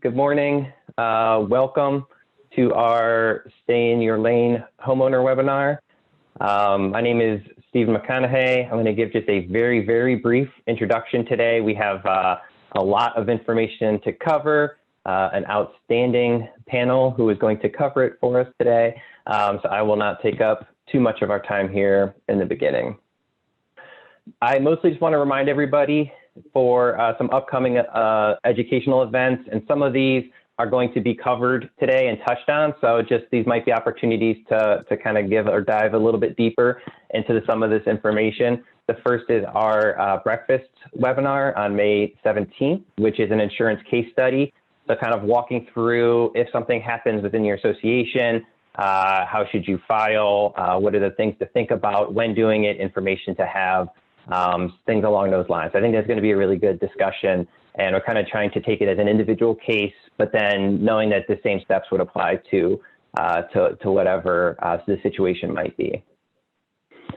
Good morning. Welcome to our Stay in Your Lane homeowner webinar. My name is Steve McConaughey. I'm going to give just a very brief introduction today. We have a lot of information to cover, an outstanding panel who is going to cover it for us today. So I will not take up too much of our time here in the beginning. I mostly just want to remind everybody for some upcoming educational events, and some of these are going to be covered today and touched on. So just these might be opportunities to kind of give or dive a little bit deeper into some of this information. The first is our breakfast webinar on May 17th, which is an insurance case study. So kind of walking through if something happens within your association, how should you file, what are the things to think about when doing it, information to have, things along those lines. I think that's going to be a really good discussion, and we're kind of trying to take it as an individual case, but then knowing that the same steps would apply to whatever the situation might be.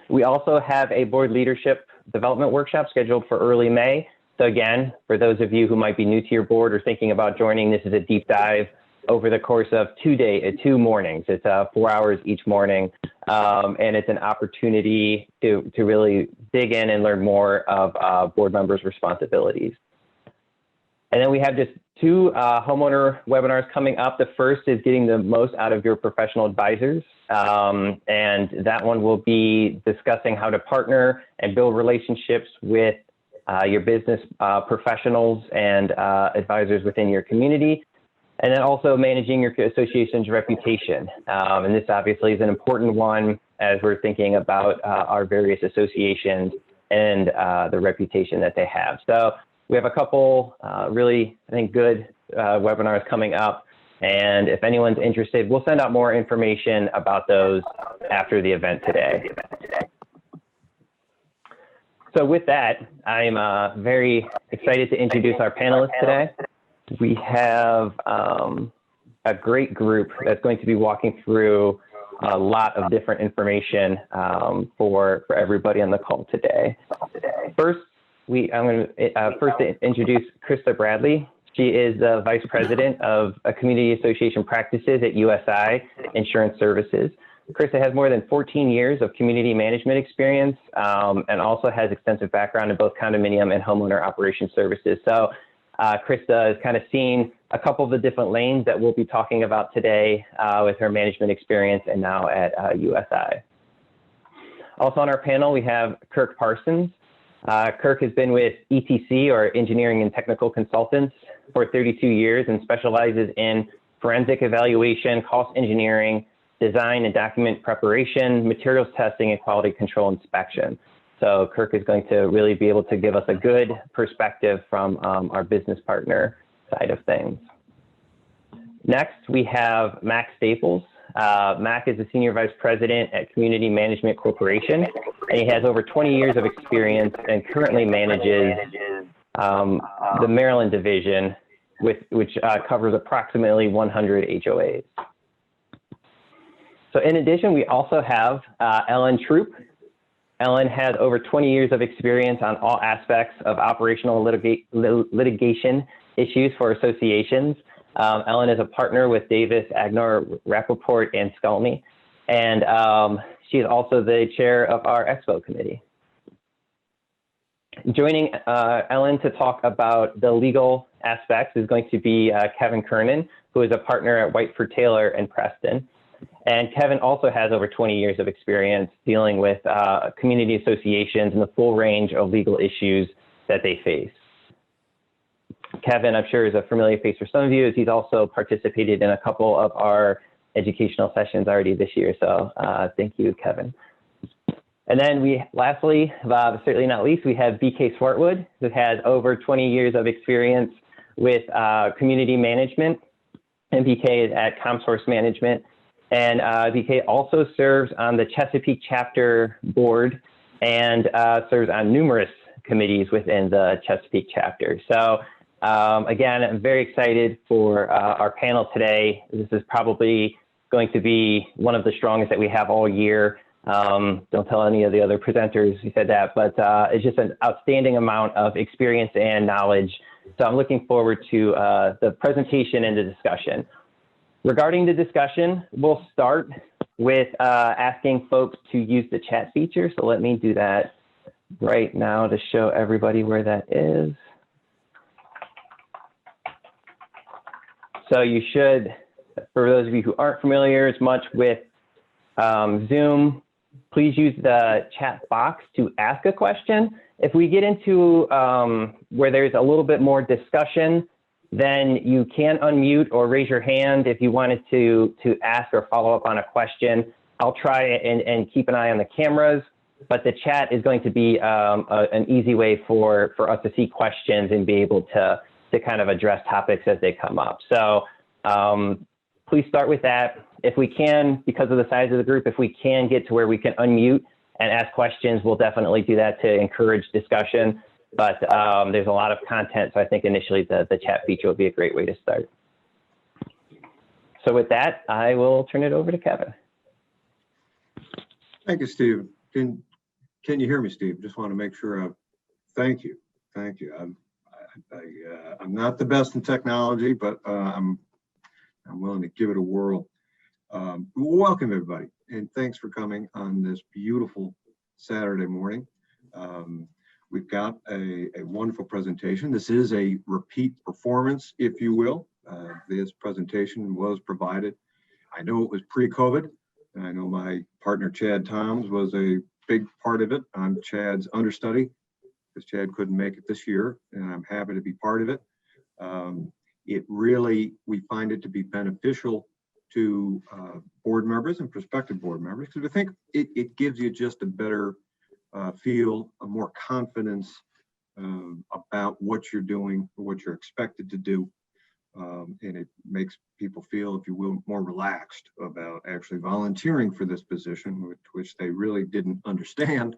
We also have a board leadership development workshop scheduled for early May. So again, for those of you who might be new to your board or thinking about joining, this is a deep dive over the course of 2 mornings. It's 4 hours each morning, and it's an opportunity to really dig in and learn more of board members' responsibilities. And then we have just 2 homeowner webinars coming up. The first is getting the most out of your professional advisors, and that one will be discussing how to partner and build relationships with your business professionals and advisors within your community. And then also managing your association's reputation. And this obviously is an important one as we're thinking about our various associations and the reputation that they have. So we have a couple really, I think, good webinars coming up. And if anyone's interested, we'll send out more information about those after the event today. So with that, I'm very excited to introduce our panelists today. We have a great group that's going to be walking through a lot of different information for everybody on the call today. First, I'm going to first introduce Krista Bradley. She is the Vice President of Community Association Practices at USI Insurance Services. Krista has more than 14 years of community management experience and also has extensive background in both condominium and homeowner operation services. So Krista has kind of seen a couple of the different lanes that we'll be talking about today with her management experience and now at USI. Also on our panel, we have Kirk Parsons. Kirk has been with ETC, or Engineering and Technical Consultants, for 32 years and specializes in forensic evaluation, cost engineering, design and document preparation, materials testing, and quality control inspection. So Kirk is going to really be able to give us a good perspective from our business partner side of things. Next, we have Mac Staples. Mac is the Senior Vice President at Community Management Corporation, and he has over 20 years of experience and currently manages the Maryland division, which covers approximately 100 HOAs. So in addition, we also have Ellen Troop. Ellen has over 20 years of experience on all aspects of operational litigation issues for associations. Ellen is a partner with Davis, Agnor, Rappaport, and Scully, and she is also the chair of our Expo committee. Joining Ellen to talk about the legal aspects is going to be Kevin Kernan, who is a partner at Whiteford Taylor in Preston. And Kevin also has over 20 years of experience dealing with community associations and the full range of legal issues that they face. Kevin, I'm sure, is a familiar face for some of you, as he's also participated in a couple of our educational sessions already this year. So thank you, Kevin. And then lastly, certainly not least, we have BK Swartwood, who has over 20 years of experience with community management, and BK is at ComSource Management. And BK also serves on the Chesapeake chapter board and serves on numerous committees within the Chesapeake chapter. So again, I'm very excited for our panel today. This is probably going to be one of the strongest that we have all year. Don't tell any of the other presenters who said that, but it's just an outstanding amount of experience and knowledge So I'm looking forward to the presentation and the discussion. Regarding the discussion, we'll start with asking folks to use the chat feature. So let me do that right now to show everybody where that is. So you should, for those of you who aren't familiar as much with Zoom, please use the chat box to ask a question. If we get into where there's a little bit more discussion, then you can unmute or raise your hand if you wanted to ask or follow up on a question. I'll try and keep an eye on the cameras, but the chat is going to be an easy way for us to see questions and be able to kind of address topics as they come up. So please start with that. If we can, because of the size of the group, if we can get to where we can unmute and ask questions, we'll definitely do that to encourage discussion. But there's a lot of content, so I think initially the chat feature will be a great way to start. So with that, I will turn it over to Kevin. Thank you, Steve. Can you hear me, Steve? Just want to make sure. Thank you. I'm not the best in technology, but I'm willing to give it a whirl. Welcome, everybody, and thanks for coming on this beautiful Saturday morning. We've got a wonderful presentation. This is a repeat performance, if you will. This presentation was provided. I know it was pre-COVID, and I know my partner, Chad Toms, was a big part of it. I'm Chad's understudy, because Chad couldn't make it this year, and I'm happy to be part of it. We find it to be beneficial to board members and prospective board members, because we think it gives you just a better feel, a more confidence about what you're doing, what you're expected to do. And it makes people feel, if you will, more relaxed about actually volunteering for this position, which they really didn't understand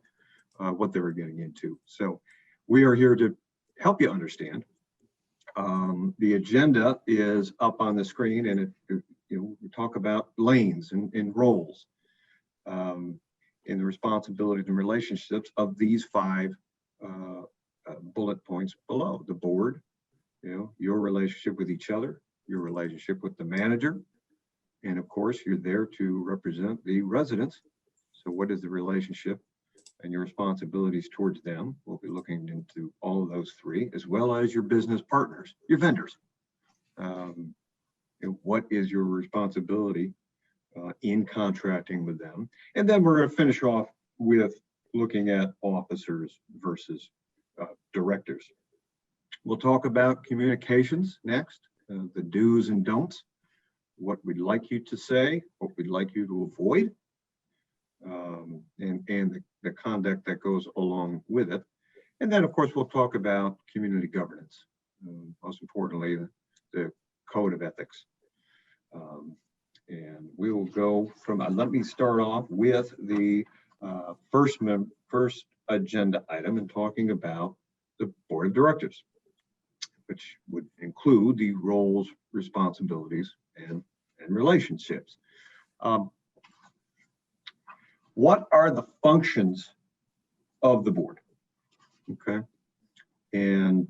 what they were getting into. So we are here to help you understand. The agenda is up on the screen, and we talk about lanes and roles, and the responsibilities and relationships of these 5 bullet points below. The board, your relationship with each other, your relationship with the manager, and of course, you're there to represent the residents. So what is the relationship and your responsibilities towards them? We'll be looking into all of those 3, as well as your business partners, your vendors. What is your responsibility in contracting with them? And then we're going to finish off with looking at officers versus directors. We'll talk about communications next, the do's and don'ts, what we'd like you to say, what we'd like you to avoid, and the conduct that goes along with it. And then, of course, we'll talk about community governance, most importantly, the code of ethics. And we will go from, let me start off with the first agenda item and talking about the board of directors, which would include the roles, responsibilities, and relationships. What are the functions of the board? Okay, and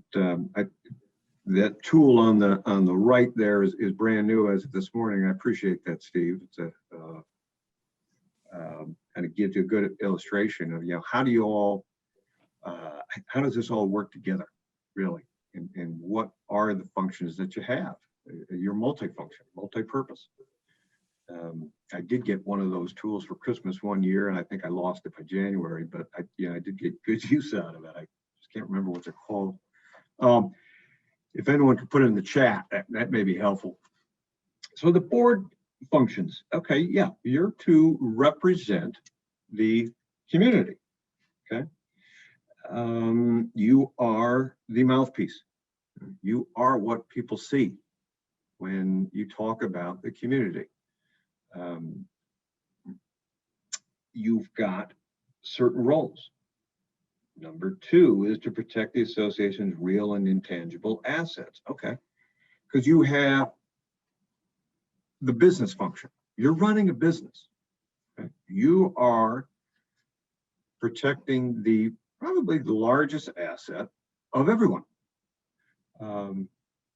that tool on the right there is brand new as of this morning. I appreciate that, Steve. It's and it gives you a good illustration of how do you all how does this all work together, really, and what are the functions that you have? You're multifunction, multi-purpose. I did get one of those tools for Christmas one year, and I think I lost it by January, but I did get good use out of it. I just can't remember what they're called. If anyone could put it in the chat, that may be helpful. So the board functions. Okay, yeah, you're to represent the community. Okay, you are the mouthpiece. You are what people see when you talk about the community. You've got certain roles. Number 2 is to protect the association's real and intangible assets. Okay, because you have the business function. You're running a business. Okay? You are protecting probably the largest asset of everyone.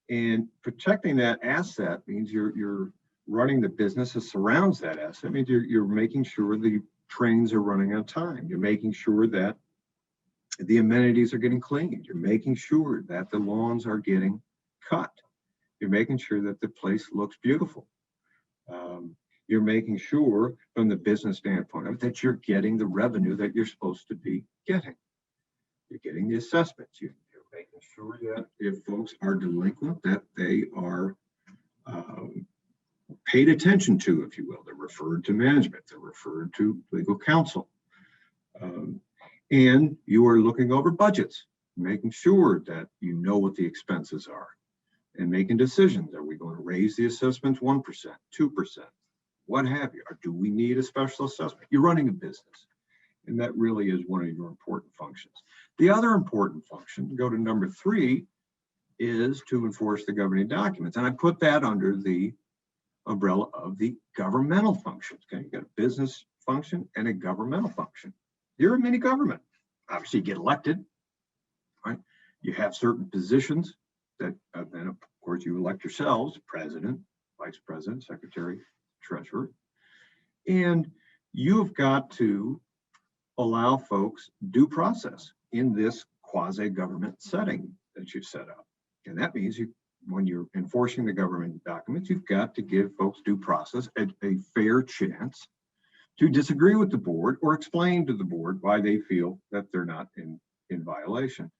And protecting that asset means you're running the business that surrounds that asset. It means you're making sure the trains are running on time. You're making sure that the amenities are getting cleaned. You're making sure that the lawns are getting cut. You're making sure that the place looks beautiful. You're making sure from the business standpoint of it, that you're getting the revenue that you're supposed to be getting. You're getting the assessments. You're making sure that if folks are delinquent, that they are paid attention to, if you will. They're referred to management. They're referred to legal counsel. And you are looking over budgets, making sure that you know what the expenses are and making decisions. Are we going to raise the assessments 1%, 2%, what have you? Or do we need a special assessment? You're running a business, and that really is one of your important functions. The other important function, go to number 3, is to enforce the governing documents. And I put that under the umbrella of the governmental functions. Okay, you got a business function and a governmental function. You're a mini government. Obviously, you get elected, right? You have certain positions that then, of course, you elect yourselves: president, vice president, secretary, treasurer. And you've got to allow folks due process in this quasi-government setting that you've set up. And that means when you're enforcing the government documents, you've got to give folks due process, a fair chance to disagree with the board or explain to the board why they feel that they're not in violation.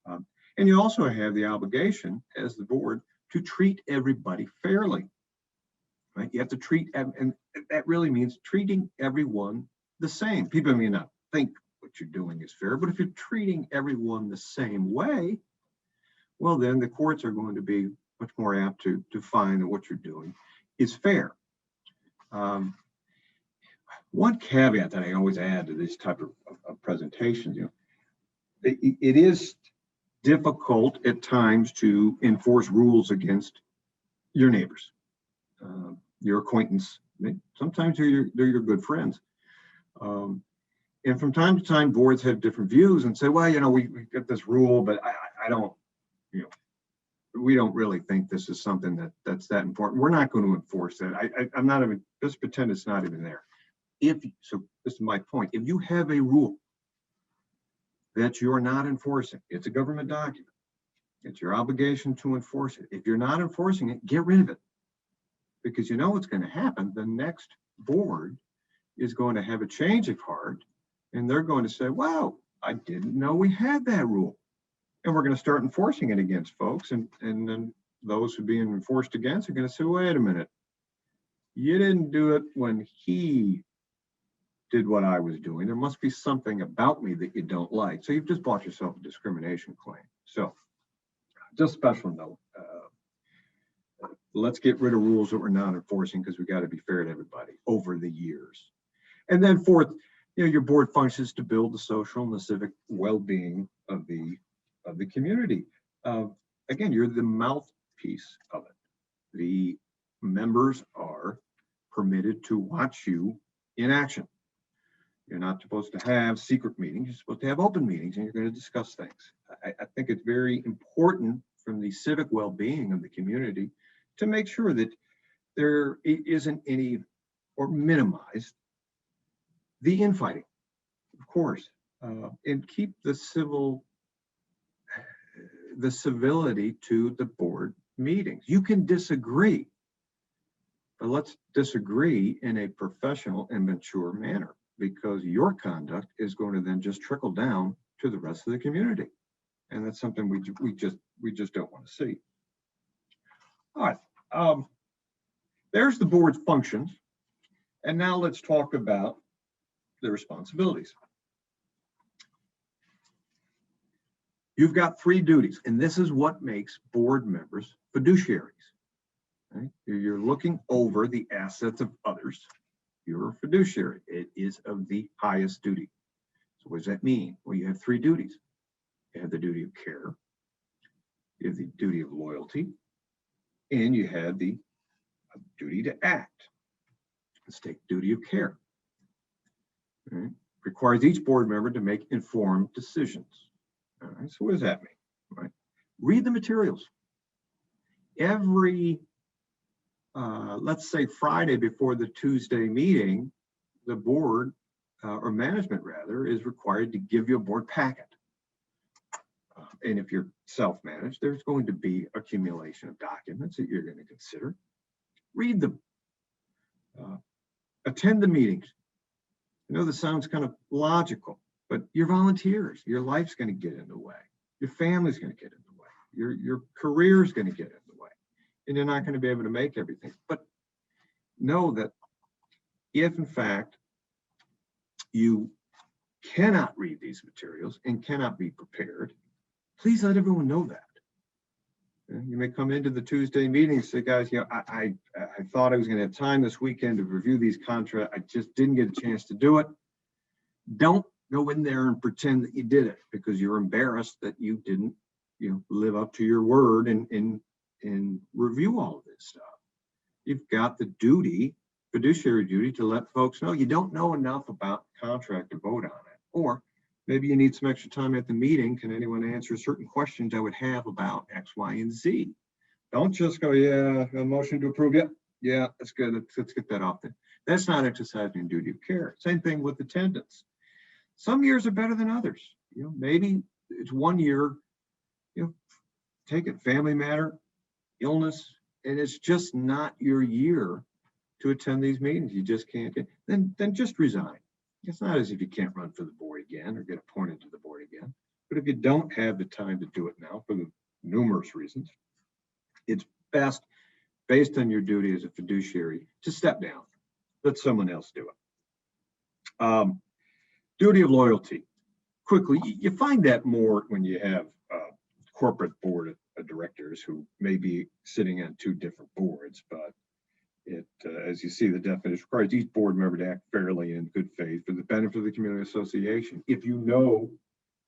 And you also have the obligation as the board to treat everybody fairly, right? You have to treat, and that really means treating everyone the same. People may not think what you're doing is fair, but if you're treating everyone the same way, well, then the courts are going to be much more apt to find that what you're doing is fair. One caveat that I always add to this type of presentations, it is difficult at times to enforce rules against your neighbors, your acquaintance. Sometimes they're your good friends. And from time to time, boards have different views and say, well, we got this rule, but I don't, we don't really think this is something that's that important. We're not going to enforce that. I'm not even, just pretend it's not even there. So this is my point. If you have a rule that you're not enforcing, it's a government document. It's your obligation to enforce it. If you're not enforcing it, get rid of it. Because you know what's going to happen. The next board is going to have a change of heart, and they're going to say, wow, I didn't know we had that rule. And we're going to start enforcing it against folks. And then those who are being enforced against are going to say, wait a minute, you didn't do it when he did what I was doing. There must be something about me that you don't like. So you've just bought yourself a discrimination claim. So just special note, let's get rid of rules that we're not enforcing, because we got to be fair to everybody over the years. And then fourth, your board functions to build the social and the civic well-being of the community. Again, you're the mouthpiece of it. The members are permitted to watch you in action. You're not supposed to have secret meetings. You're supposed to have open meetings, and you're going to discuss things. I think it's very important from the civic well-being of the community to make sure that there isn't any, or minimize the infighting, of course, and keep the civility to the board meetings. You can disagree, but let's disagree in a professional and mature manner, because your conduct is going to then just trickle down to the rest of the community. And that's something we just don't want to see. All right, there's the board's functions. And now let's talk about the responsibilities. You've got 3 duties, and this is what makes board members fiduciaries. Right? You're looking over the assets of others. You're a fiduciary. It is of the highest duty. So what does that mean? Well, you have 3 duties. You have the duty of care, you have the duty of loyalty, and you have the duty to act. Let's take duty of care. Right? Requires each board member to make informed decisions. All right, so what does that mean? Right? Read the materials. every, let's say Friday before the Tuesday meeting, the board or management rather is required to give you a board packet. And if you're self-managed, there's going to be accumulation of documents that you're going to consider. Read them. Attend the meetings. I know this sounds kind of logical, but you're volunteers. Your life's going to get in the way. Your family's going to get in the way. Your career's going to get in the way. And you're not going to be able to make everything. But know that if, in fact, you cannot read these materials and cannot be prepared, please let everyone know that. You may come into the Tuesday meeting and say, guys, you know, I thought I was going to have time this weekend to review these contracts. I just didn't get a chance to do it. Don't go in there and pretend that you did it, because you're embarrassed that you didn't, you know, live up to your word and review all of this stuff. You've got the duty, fiduciary duty, to let folks know you don't know enough about contract to vote on it. Or maybe you need some extra time at the meeting. Can anyone answer certain questions I would have about X, Y, and Z? Don't just go, yeah, a motion to approve. Yep. Yeah, that's good. Let's get that off then. That's not exercising duty of care. Same thing with attendance. Some years are better than others. You know, maybe it's one year, you know, take it, family matter, illness, and it's just not your year to attend these meetings. You just can't get, then just resign. It's not as if you can't run for the board again or get appointed to the board again. But if you don't have the time to do it now for the numerous reasons, it's best, based on your duty as a fiduciary, to step down. Let someone else do it. Duty of loyalty. Quickly, you find that more when you have corporate board of directors who may be sitting on two different boards, but it, as you see, the definition requires each board member to act fairly and in good faith for the benefit of the community association. If you know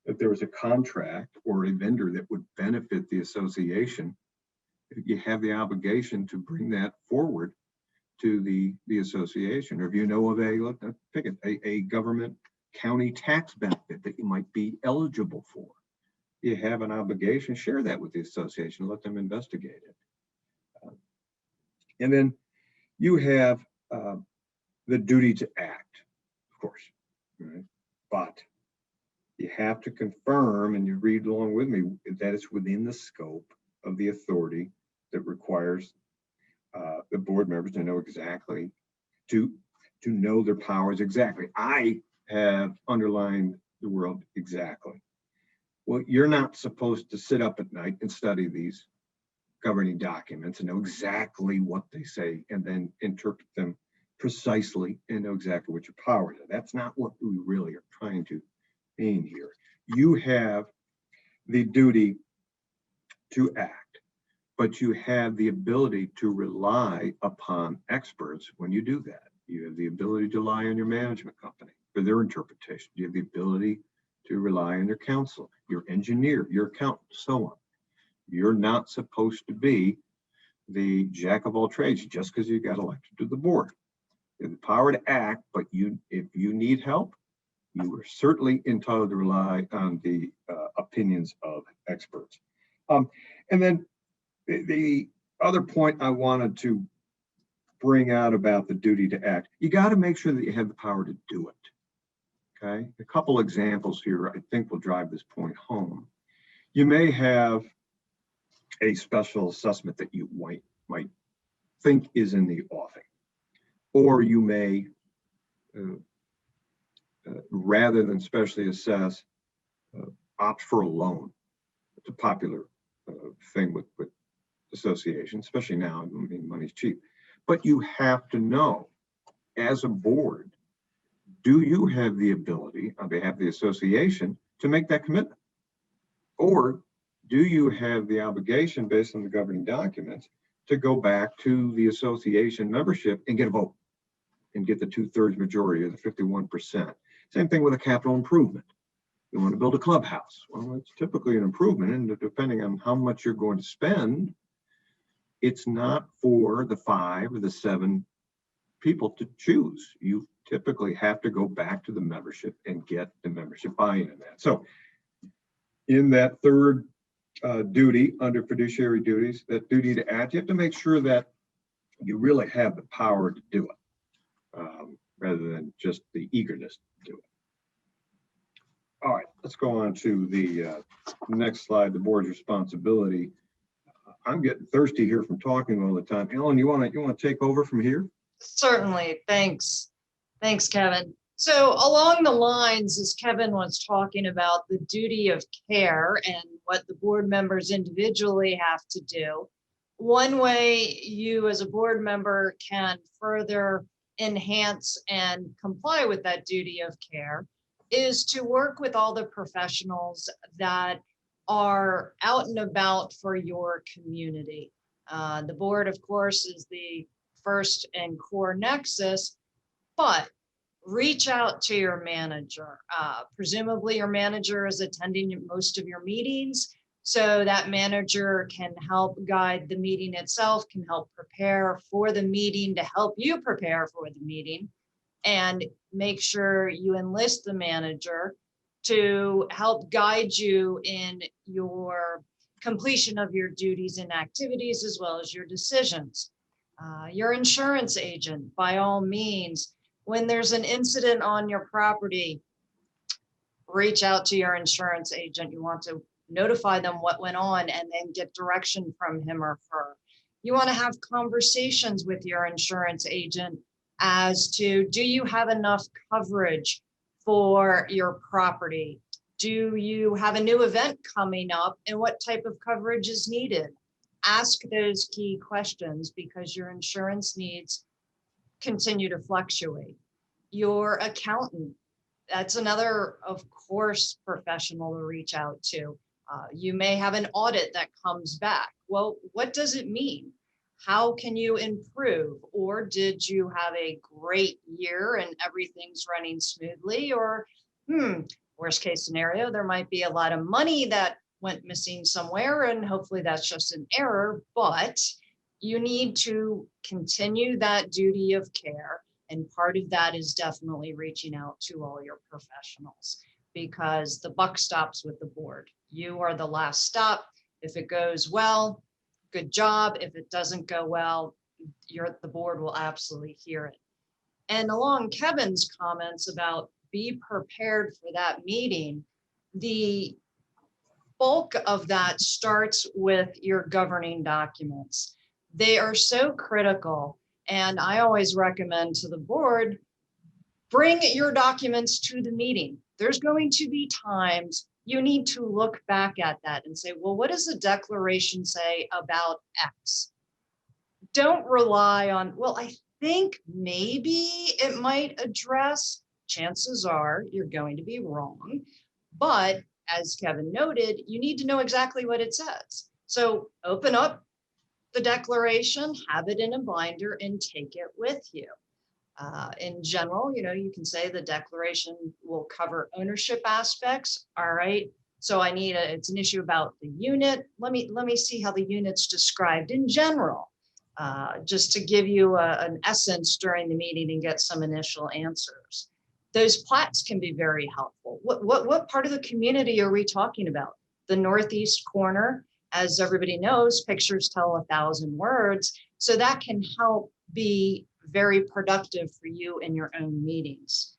that there was a contract or a vendor that would benefit the association, you have the obligation to bring that forward to the association. Or if you know of a government county tax benefit that you might be eligible for, you have an obligation, share that with the association, let them investigate it. And then you have the duty to act, of course, right? But you have to confirm, and you read along with me, that it's within the scope of the authority that requires the board members to know exactly, to know their powers exactly. I have underlined the word exactly. Well, you're not supposed to sit up at night and study these governing documents and know exactly what they say and then interpret them precisely and know exactly what your powers are. That's not what we really are trying to aim here. You have the duty to act, but you have the ability to rely upon experts when you do that. You have the ability to rely on your management company for their interpretation. You have the ability to rely on your counsel, your engineer, your accountant, so on. You're not supposed to be the jack of all trades just because you got elected to the board. You have the power to act, but if you need help, you are certainly entitled to rely on the opinions of experts. And then the other point I wanted to bring out about the duty to act, you got to make sure that you have the power to do it. Okay, a couple examples here I think will drive this point home. You may have a special assessment that you might think is in the offing, or you may, rather than specially assess, opt for a loan. It's a popular thing with associations, especially now. I mean, money's cheap, but you have to know, as a board, do you have the ability on behalf of the association to make that commitment? Or do you have the obligation, based on the governing documents, to go back to the association membership and get a vote and get the 2/3 majority or the 51%? Same thing with a capital improvement. You want to build a clubhouse. Well, it's typically an improvement, and depending on how much you're going to spend, it's not for the 5 or the 7 people to choose. You typically have to go back to the membership and get the membership buy-in in that. So in that third duty under fiduciary duties, that duty to act, you have to make sure that you really have the power to do it, rather than just the eagerness to do it. All right, let's go on to the next slide, the board's responsibility. I'm getting thirsty here from talking all the time. Ellen, you want to take over from here? Certainly. Thanks, Kevin. So along the lines, as Kevin was talking about the duty of care and what the board members individually have to do, one way you as a board member can further enhance and comply with that duty of care is to work with all the professionals that are out and about for your community. The board, of course, is the first and core nexus, but reach out to your manager. Presumably your manager is attending most of your meetings, so that manager can help guide the meeting itself, can help prepare for the meeting, to help you prepare for the meeting, and make sure you enlist the manager to help guide you in your completion of your duties and activities, as well as your decisions. Your insurance agent, by all means, when there's an incident on your property, reach out to your insurance agent. You want to notify them what went on and then get direction from him or her. You want to have conversations with your insurance agent as to, do you have enough coverage for your property? Do you have a new event coming up, and what type of coverage is needed? Ask those key questions, because your insurance needs continue to fluctuate. Your accountant, that's another, of course, professional to reach out to. You may have an audit that comes back. Well, what does it mean? How can you improve? Or did you have a great year and everything's running smoothly? Or worst case scenario, there might be a lot of money that went missing somewhere, and hopefully that's just an error, but you need to continue that duty of care. And part of that is definitely reaching out to all your professionals, because the buck stops with the board. You are the last stop. If it goes well, good job. If it doesn't go well, the board will absolutely hear it. And along Kevin's comments about be prepared for that meeting, the bulk of that starts with your governing documents. They are so critical. And I always recommend to the board, bring your documents to the meeting. There's going to be times you need to look back at that and say, well, what does the declaration say about X? Don't rely on, well, I think maybe it might address. Chances are you're going to be wrong. But as Kevin noted, you need to know exactly what it says. So open up the declaration, have it in a binder, and take it with you. In general, you can say the declaration will cover ownership aspects. All right. So it's an issue about the unit. Let me see how the unit's described in general, just to give you an essence during the meeting and get some initial answers. Those plats can be very helpful. What part of the community are we talking about? The northeast corner, as everybody knows, pictures tell 1,000 words. So that can help be very productive for you in your own meetings.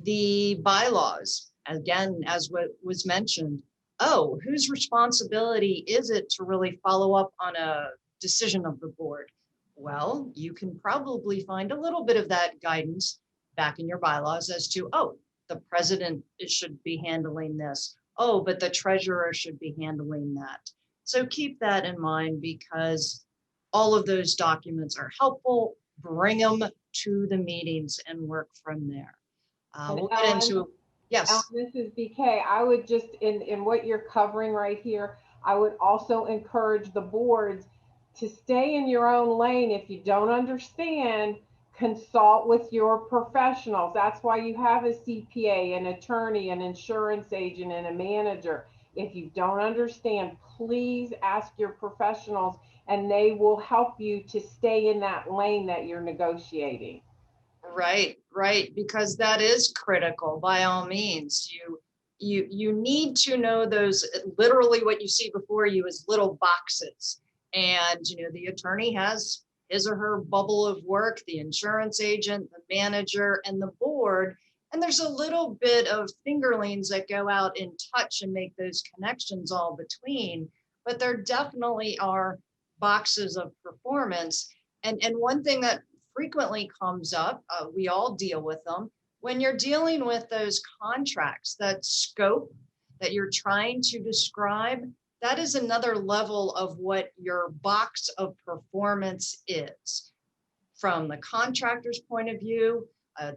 The bylaws, again, as what was mentioned, whose responsibility is it to really follow up on a decision of the board? Well, you can probably find a little bit of that guidance back in your bylaws as to, the president should be handling this. But the treasurer should be handling that. So keep that in mind, because all of those documents are helpful. Bring them to the meetings and work from there. We'll get into, yes. This is BK. I would just, in what you're covering right here, I would also encourage the boards to stay in your own lane. If you don't understand, consult with your professionals. That's why you have a CPA, an attorney, an insurance agent, and a manager. If you don't understand, please ask your professionals, and they will help you to stay in that lane that you're negotiating. Right, because that is critical. By all means, you you need to know those, literally what you see before you is little boxes. And, the attorney has his or her bubble of work, the insurance agent, the manager, and the board. And there's a little bit of fingerlings that go out in touch and make those connections all between, but there definitely are boxes of performance. And one thing that frequently comes up, we all deal with them, when you're dealing with those contracts, that scope that you're trying to describe, that is another level of what your box of performance is. From the contractor's point of view,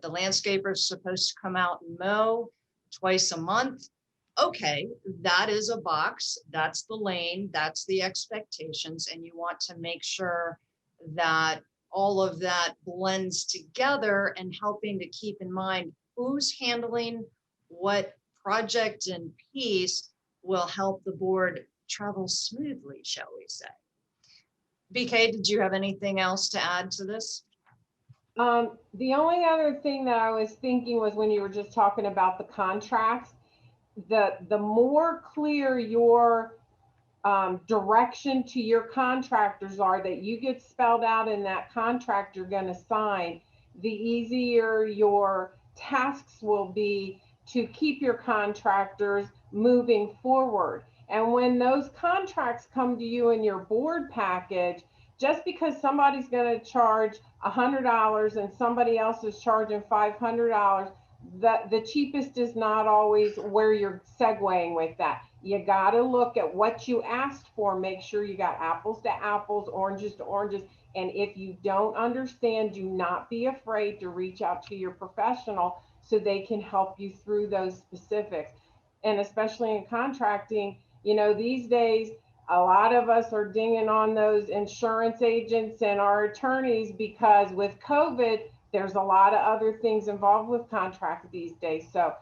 the landscaper is supposed to come out and mow twice a month. Okay, that is a box, that's the lane, that's the expectations, and you want to make sure that all of that blends together, and helping to keep in mind who's handling what project and piece will help the board travel smoothly, shall we say. BK, did you have anything else to add to this? The only other thing that I was thinking was when you were just talking about the contracts, the more clear your direction to your contractors are, that you get spelled out in that contract you're going to sign, the easier your tasks will be to keep your contractors moving forward. And when those contracts come to you in your board package, just because somebody's going to charge $100 and somebody else is charging $500, the cheapest is not always where you're segueing with that. You got to look at what you asked for, make sure you got apples to apples, oranges to oranges. And if you don't understand, do not be afraid to reach out to your professional so they can help you through those specifics. And especially in contracting, these days, a lot of us are dinging on those insurance agents and our attorneys because with COVID, there's a lot of other things involved with contract these days. So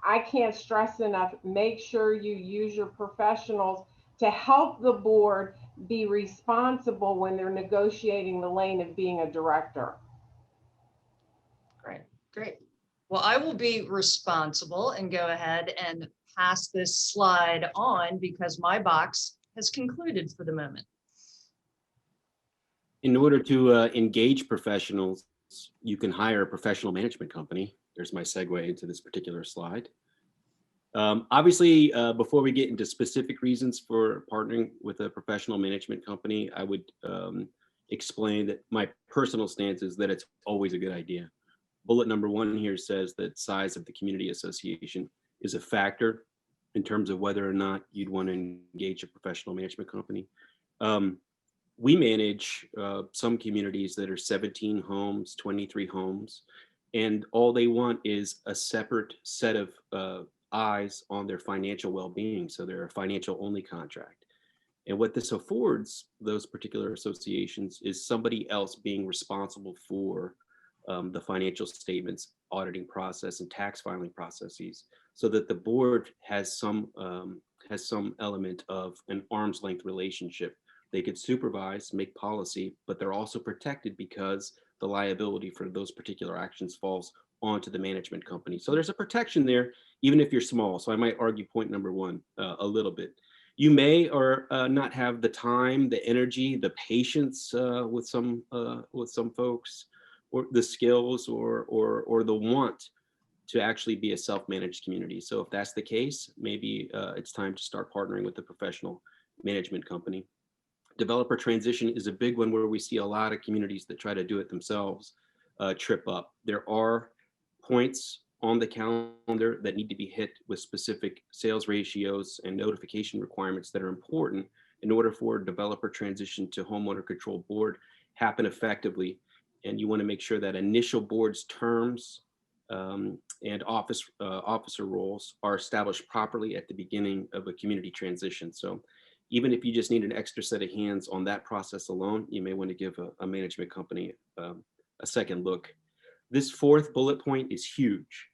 I can't stress enough, make sure you use your professionals to help the board be responsible when they're negotiating the lane of being a director. Great. Well, I will be responsible and go ahead and pass this slide on because my box has concluded for the moment. In order to engage professionals, you can hire a professional management company. There's my segue into this particular slide. Obviously, before we get into specific reasons for partnering with a professional management company, I would explain that my personal stance is that it's always a good idea. Bullet number 1 here says that size of the community association is a factor in terms of whether or not you'd want to engage a professional management company. We manage some communities that are 17 homes, 23 homes, and all they want is a separate set of eyes on their financial well-being. So they're a financial only contract. And what this affords those particular associations is somebody else being responsible for the financial statements, auditing process, and tax filing processes, so that the board has some element of an arm's length relationship. They could supervise, make policy, but they're also protected because the liability for those particular actions falls onto the management company. So there's a protection there, even if you're small. So I might argue point number 1 a little bit. You may or not have the time, the energy, the patience with some folks, or the skills, or the want to actually be a self-managed community. So if that's the case, maybe it's time to start partnering with a professional management company. Developer transition is a big one where we see a lot of communities that try to do it themselves trip up. There are points on the calendar that need to be hit with specific sales ratios and notification requirements that are important in order for developer transition to homeowner control board happen effectively. And you want to make sure that initial board's terms and officer roles are established properly at the beginning of a community transition. So even if you just need an extra set of hands on that process alone, you may want to give a management company a second look. This 4th bullet point is huge.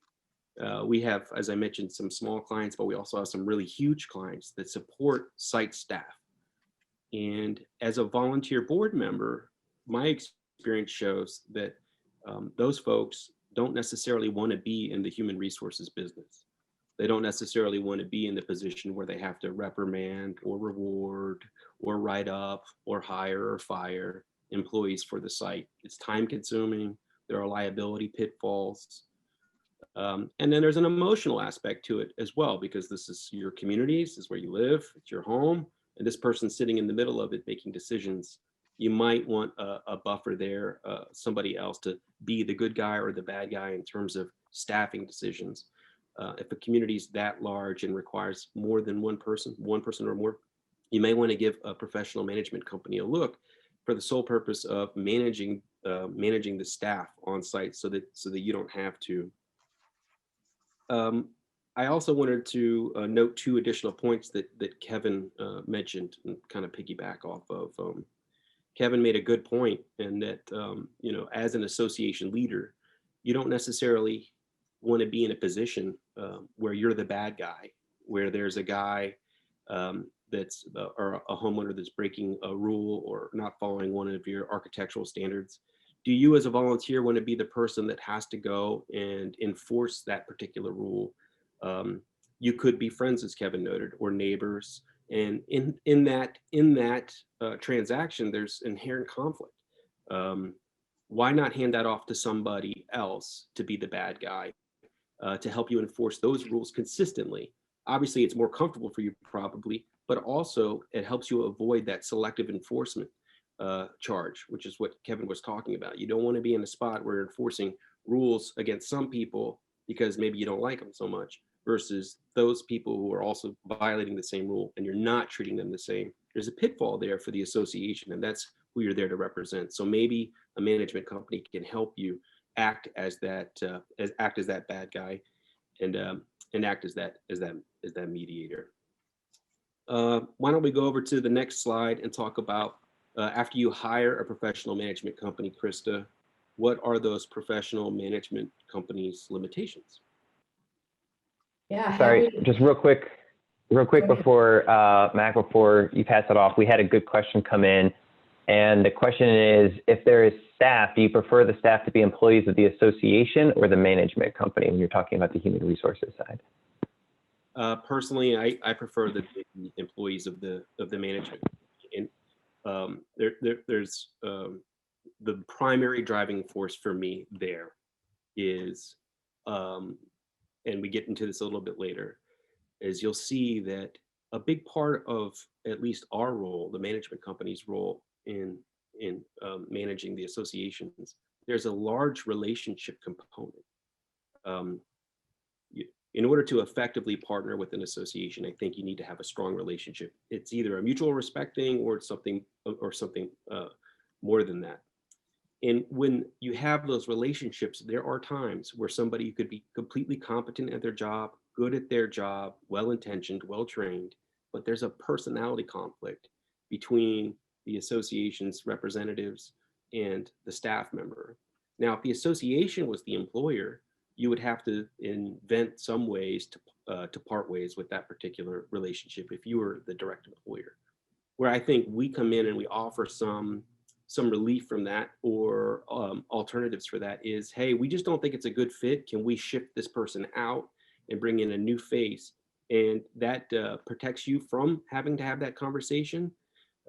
We have, as I mentioned, some small clients, but we also have some really huge clients that support site staff. And as a volunteer board member, my experience shows that those folks don't necessarily want to be in the human resources business. They don't necessarily want to be in the position where they have to reprimand or reward or write up or hire or fire employees for the site. It's time consuming. There are liability pitfalls. And then there's an emotional aspect to it as well, because this is your community, this is where you live, it's your home, and this person's sitting in the middle of it making decisions. You might want a buffer there, somebody else to be the good guy or the bad guy in terms of staffing decisions. If a community is that large and requires more than one person or more, you may want to give a professional management company a look for the sole purpose of managing the staff on site, so that you don't have to. I also wanted to note two additional points that Kevin mentioned and kind of piggyback off of. Kevin made a good point in that, as an association leader, you don't necessarily want to be in a position where you're the bad guy, where there's a guy that's or a homeowner that's breaking a rule or not following one of your architectural standards. Do you as a volunteer want to be the person that has to go and enforce that particular rule? You could be friends, as Kevin noted, or neighbors. And in that transaction, there's inherent conflict. Why not hand that off to somebody else to be the bad guy, to help you enforce those rules consistently? Obviously, it's more comfortable for you probably, but also it helps you avoid that selective enforcement charge, which is what Kevin was talking about. You don't want to be in a spot where you're enforcing rules against some people because maybe you don't like them so much, versus those people who are also violating the same rule and you're not treating them the same. There's a pitfall there for the association, and that's who you're there to represent. So maybe a management company can help you act as that bad guy, and act as that mediator. Why don't we go over to the next slide and talk about after you hire a professional management company, Krista, what are those professional management companies' limitations? Yeah. Sorry, just real quick before, Mac, before you pass it off, we had a good question come in. And the question is, if there is staff, do you prefer the staff to be employees of the association or the management company when you're talking about the human resources side? Personally, I prefer the employees of the management. And there's the primary driving force for me there is, and we get into this a little bit later, is you'll see that a big part of at least our role, the management company's role in managing the associations, there's a large relationship component. In order to effectively partner with an association, I think you need to have a strong relationship. It's either a mutual respecting or it's something more than that. And when you have those relationships, there are times where somebody could be completely competent at their job, good at their job, well-intentioned, well-trained, but there's a personality conflict between the association's representatives and the staff member. Now, if the association was the employer, you would have to invent some ways to part ways with that particular relationship if you were the direct employer. Where I think we come in and we offer some relief from that, or alternatives for that is, hey, we just don't think it's a good fit. Can we shift this person out and bring in a new face? And that protects you from having to have that conversation.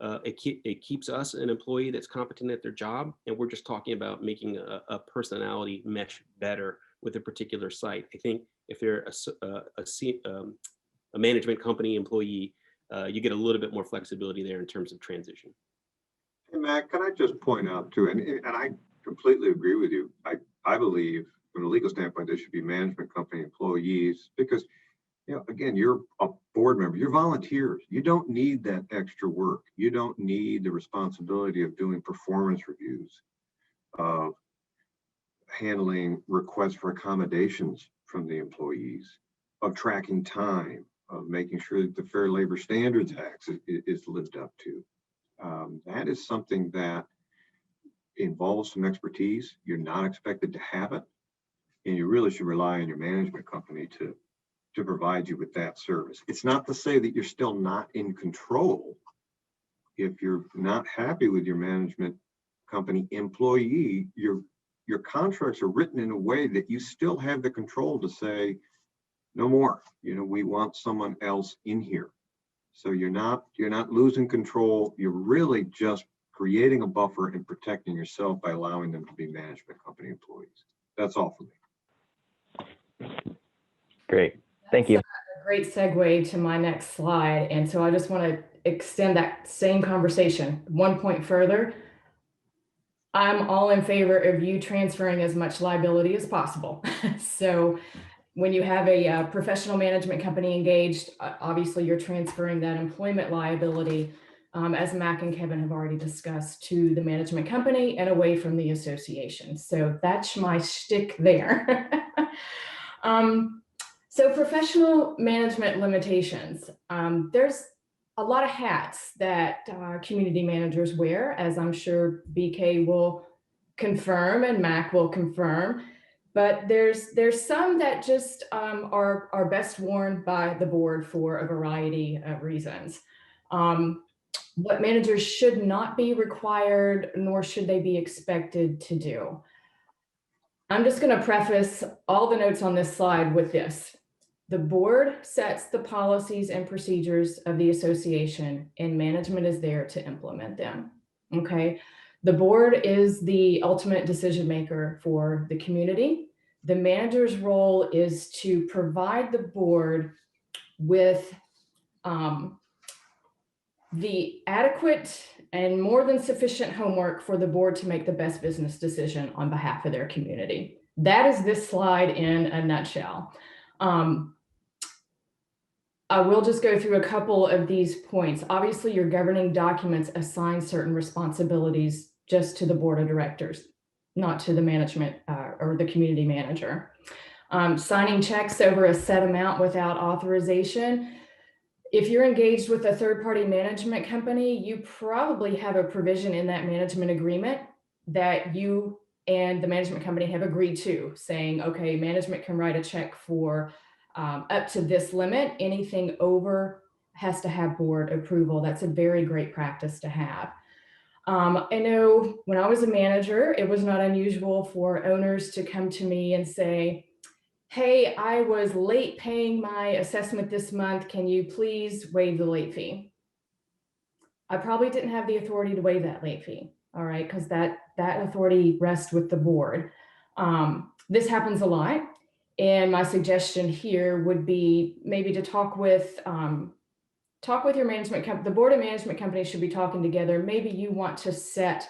It keeps us an employee that's competent at their job, and we're just talking about making a personality mesh better with a particular site. I think if they're a management company employee, you get a little bit more flexibility there in terms of transition. Hey, Matt, can I just point out too, and I completely agree with you. I believe from a legal standpoint, there should be management company employees because, again, you're a board member, you're volunteers. You don't need that extra work. You don't need the responsibility of doing performance reviews, of handling requests for accommodations from the employees, of tracking time, of making sure that the Fair Labor Standards Act is lived up to. That is something that involves some expertise. You're not expected to have it, and you really should rely on your management company to provide you with that service. It's not to say that you're still not in control. If you're not happy with your management company employee, your contracts are written in a way that you still have the control to say, no more. We want someone else in here. So you're not losing control. You're really just creating a buffer and protecting yourself by allowing them to be management company employees. That's all for me. Great. Thank you. That's a great segue to my next slide. And so I just want to extend that same conversation 1 point further. I'm all in favor of you transferring as much liability as possible. So when you have a professional management company engaged, obviously you're transferring that employment liability, as Mac and Kevin have already discussed, to the management company and away from the association. So that's my shtick there. So professional management limitations. There's a lot of hats that community managers wear, as I'm sure BK will confirm and Mac will confirm. But there's some that just are best worn by the board for a variety of reasons. What managers should not be required, nor should they be expected to do. I'm just going to preface all the notes on this slide with this. The board sets the policies and procedures of the association, and management is there to implement them. Okay. The board is the ultimate decision maker for the community. The manager's role is to provide the board with the adequate and more than sufficient homework for the board to make the best business decision on behalf of their community. That is this slide in a nutshell. I will just go through a couple of these points. Obviously, your governing documents assign certain responsibilities just to the board of directors, not to the management or the community manager. Signing checks over a set amount without authorization. If you're engaged with a third-party management company, you probably have a provision in that management agreement that you and the management company have agreed to, saying, okay, management can write a check for up to this limit. Anything over has to have board approval. That's a very great practice to have. I know when I was a manager, it was not unusual for owners to come to me and say, hey, I was late paying my assessment this month. Can you please waive the late fee? I probably didn't have the authority to waive that late fee. All right, because that authority rests with the board. This happens a lot. And my suggestion here would be maybe to talk with your management company. The board and management company should be talking together. Maybe you want to set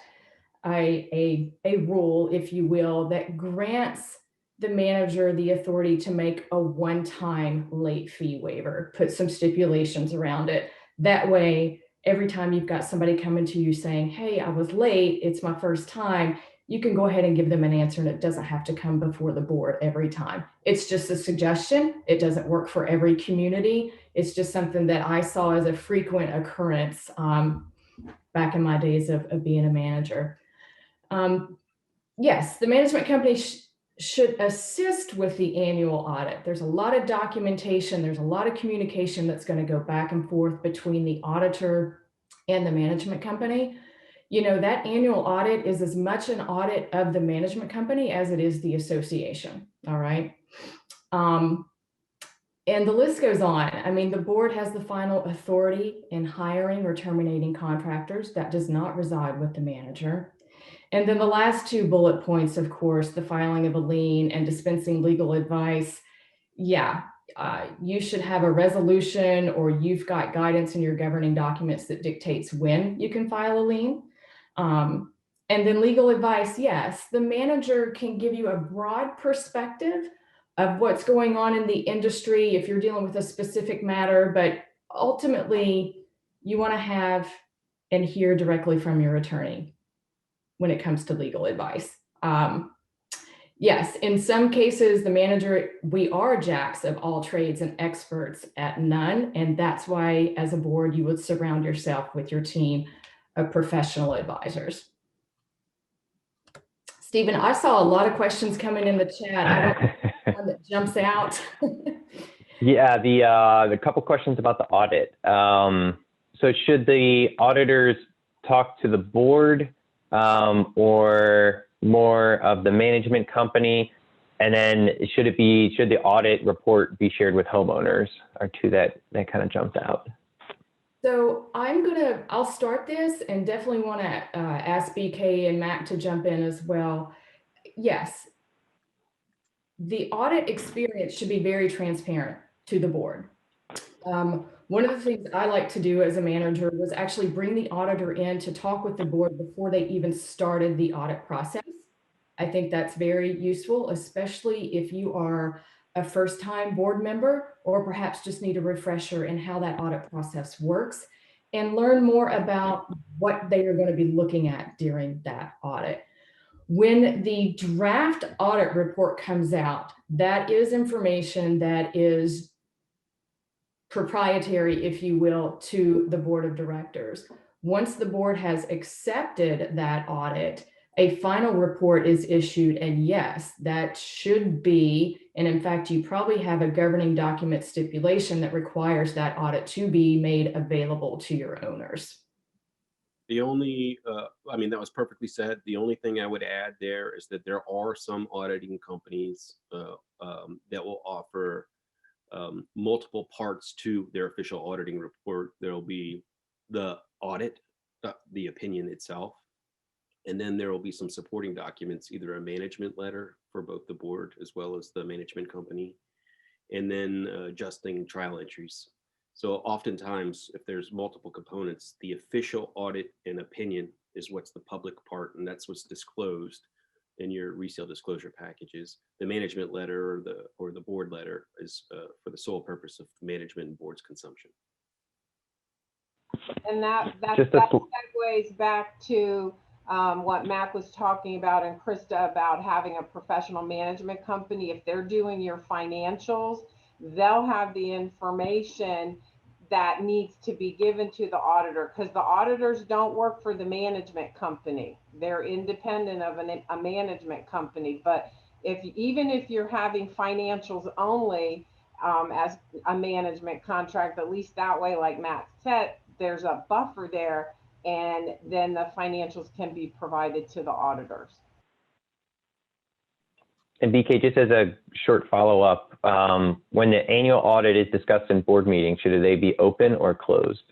a rule, if you will, that grants the manager the authority to make a one-time late fee waiver, put some stipulations around it. That way, every time you've got somebody coming to you saying, hey, I was late, it's my first time, you can go ahead and give them an answer, and it doesn't have to come before the board every time. It's just a suggestion. It doesn't work for every community. It's just something that I saw as a frequent occurrence back in my days of being a manager. Yes, the management company should assist with the annual audit. There's a lot of documentation. There's a lot of communication that's going to go back and forth between the auditor and the management company. You know, that annual audit is as much an audit of the management company as it is the association. All right. And the list goes on. I mean, the board has the final authority in hiring or terminating contractors. That does not reside with the manager. And then the last two bullet points, of course, the filing of a lien and dispensing legal advice. Yeah, you should have a resolution, or you've got guidance in your governing documents that dictates when you can file a lien. And then legal advice, yes, the manager can give you a broad perspective of what's going on in the industry if you're dealing with a specific matter, but ultimately you want to have and hear directly from your attorney when it comes to legal advice. Yes, in some cases, the manager, we are jacks of all trades and experts at none. And that's why, as a board, you would surround yourself with your team of professional advisors. Stephen, I saw a lot of questions coming in the chat. I don't know one that jumps out. Yeah, the couple questions about the audit. So should the auditors talk to the board or more of the management company? And then should the audit report be shared with homeowners, are two that kind of jumped out. So I'll start this and definitely want to ask BK and Mac to jump in as well. Yes, the audit experience should be very transparent to the board. One of the things I like to do as a manager was actually bring the auditor in to talk with the board before they even started the audit process. I think that's very useful, especially if you are a first-time board member or perhaps just need a refresher in how that audit process works and learn more about what they are going to be looking at during that audit. When the draft audit report comes out, that is information that is proprietary, if you will, to the board of directors. Once the board has accepted that audit, a final report is issued, and yes, that should be, and in fact, you probably have a governing document stipulation that requires that audit to be made available to your owners. The only, I mean, that was perfectly said. The only thing I would add there is that there are some auditing companies that will offer multiple parts to their official auditing report. There'll be the audit, the opinion itself, and then there will be some supporting documents, either a management letter for both the board as well as the management company, and then adjusting trial entries. So oftentimes, if there's multiple components, the official audit and opinion is what's the public part, and that's what's disclosed in your resale disclosure packages. The management letter or the board letter is for the sole purpose of management and board's consumption. And that segues back to what Mac was talking about and Krista about having a professional management company. If they're doing your financials, they'll have the information that needs to be given to the auditor, because the auditors don't work for the management company. They're independent of a management company. But even if you're having financials only as a management contract, at least that way, like Matt said, there's a buffer there, and then the financials can be provided to the auditors. And BK, just as a short follow-up, when the annual audit is discussed in board meetings, should they be open or closed?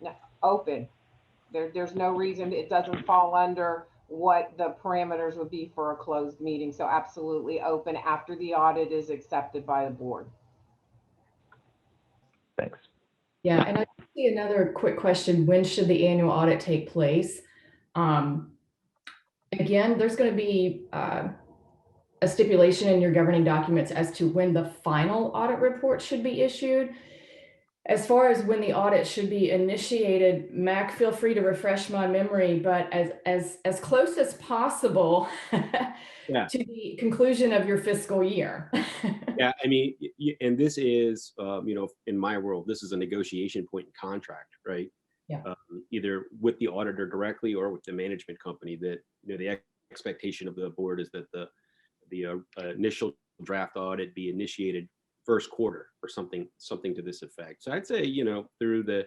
No, open. There's no reason it doesn't fall under what the parameters would be for a closed meeting. So absolutely open after the audit is accepted by the board. Thanks. Yeah, and I see another quick question. When should the annual audit take place? Again, there's going to be a stipulation in your governing documents as to when the final audit report should be issued. As far as when the audit should be initiated, Mac, feel free to refresh my memory, but as close as possible Yeah. to the conclusion of your fiscal year. Yeah, I mean, and this is, in my world, this is a negotiation point in contract, right? Yeah. Either with the auditor directly or with the management company. That the expectation of the board is that the initial draft audit be initiated first quarter or something to this effect. So I'd say, through the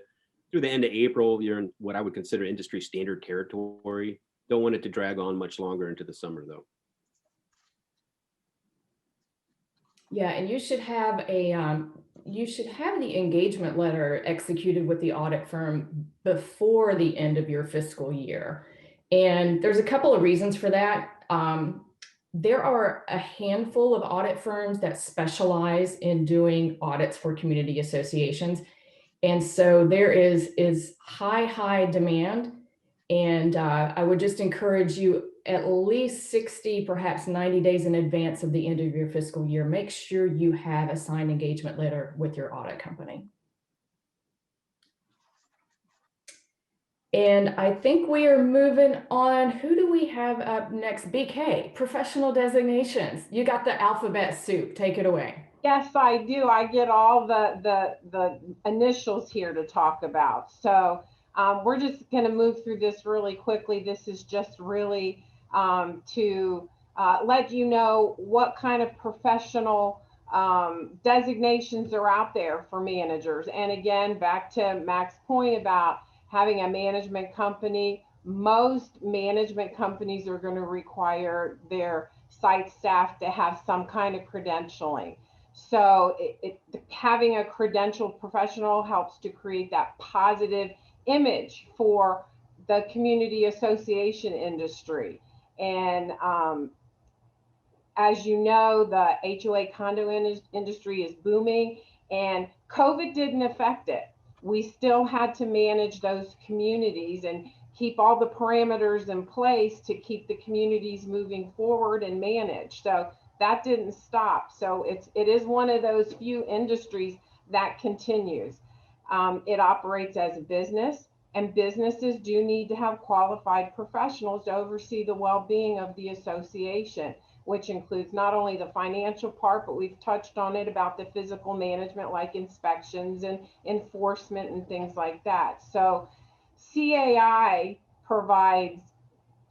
end of April, you're in what I would consider industry standard territory. Don't want it to drag on much longer into the summer, though. Yeah, and you should have the engagement letter executed with the audit firm before the end of your fiscal year. And there's a couple of reasons for that. There are a handful of audit firms that specialize in doing audits for community associations. And so there is high demand. And I would just encourage you, at least 60, perhaps 90 days in advance of the end of your fiscal year, make sure you have a signed engagement letter with your audit company. And I think we are moving on. Who do we have up next? BK, professional designations. You got the alphabet soup. Take it away. Yes, I do. I get all the initials here to talk about. So we're just going to move through this really quickly. This is just really to let you know what kind of professional designations are out there for managers. And again, back to Mac's point about having a management company, most management companies are going to require their site staff to have some kind of credentialing. So having a credentialed professional helps to create that positive image for the community association industry. And as you know, the HOA condo industry is booming, and COVID didn't affect it. We still had to manage those communities and keep all the parameters in place to keep the communities moving forward and manage. So that didn't stop. So it is one of those few industries that continues. It operates as a business, and businesses do need to have qualified professionals to oversee the well-being of the association, which includes not only the financial part, but we've touched on it about the physical management like inspections and enforcement and things like that. So CAI provides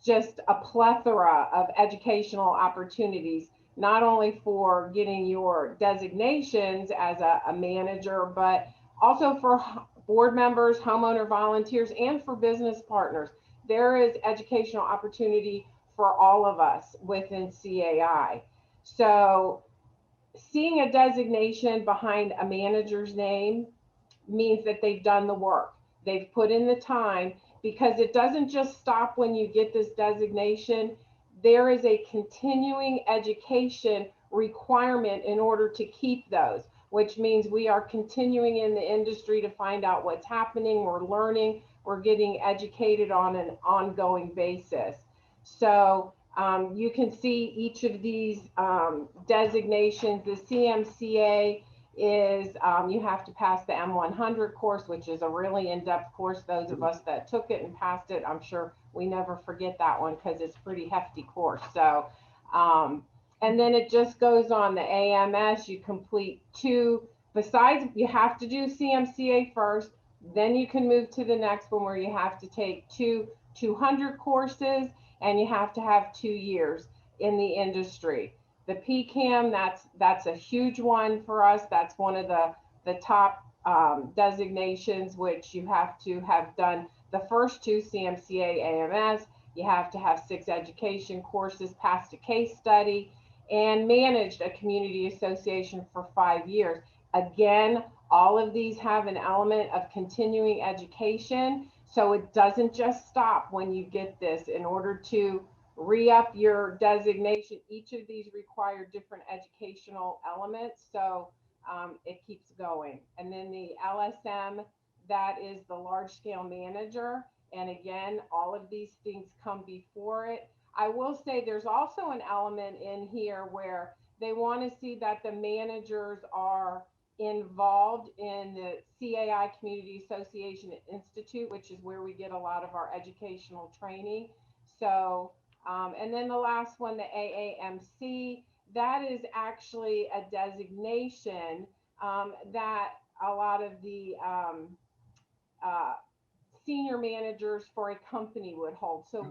just a plethora of educational opportunities, not only for getting your designations as a manager, but also for board members, homeowner volunteers, and for business partners. There is educational opportunity for all of us within CAI. So seeing a designation behind a manager's name means that they've done the work. They've put in the time, because it doesn't just stop when you get this designation. There is a continuing education requirement in order to keep those, which means we are continuing in the industry to find out what's happening. We're learning, we're getting educated on an ongoing basis. So you can see each of these designations. The CMCA is you have to pass the M100 course, which is a really in-depth course. Those of us that took it and passed it, I'm sure we never forget that one because it's a pretty hefty course. So, and then it just goes on. The AMS, you complete 2, besides you have to do CMCA first, then you can move to the next one where you have to take 200 courses, and you have to have 2 years in the industry. The PCAM, that's a huge one for us. That's one of the top designations, which you have to have done the first 2 CMCA AMS. You have to have 6 education courses, passed a case study, and managed a community association for 5 years. Again, all of these have an element of continuing education. So it doesn't just stop when you get this. In order to re-up your designation, each of these require different educational elements. So it keeps going. And then the LSM, that is the large scale manager. And again, all of these things come before it. I will say there's also an element in here where they want to see that the managers are involved in the CAI Community Association Institute, which is where we get a lot of our educational training. So, and then the last one, the AAMC, that is actually a designation that a lot of the senior managers for a company would hold. So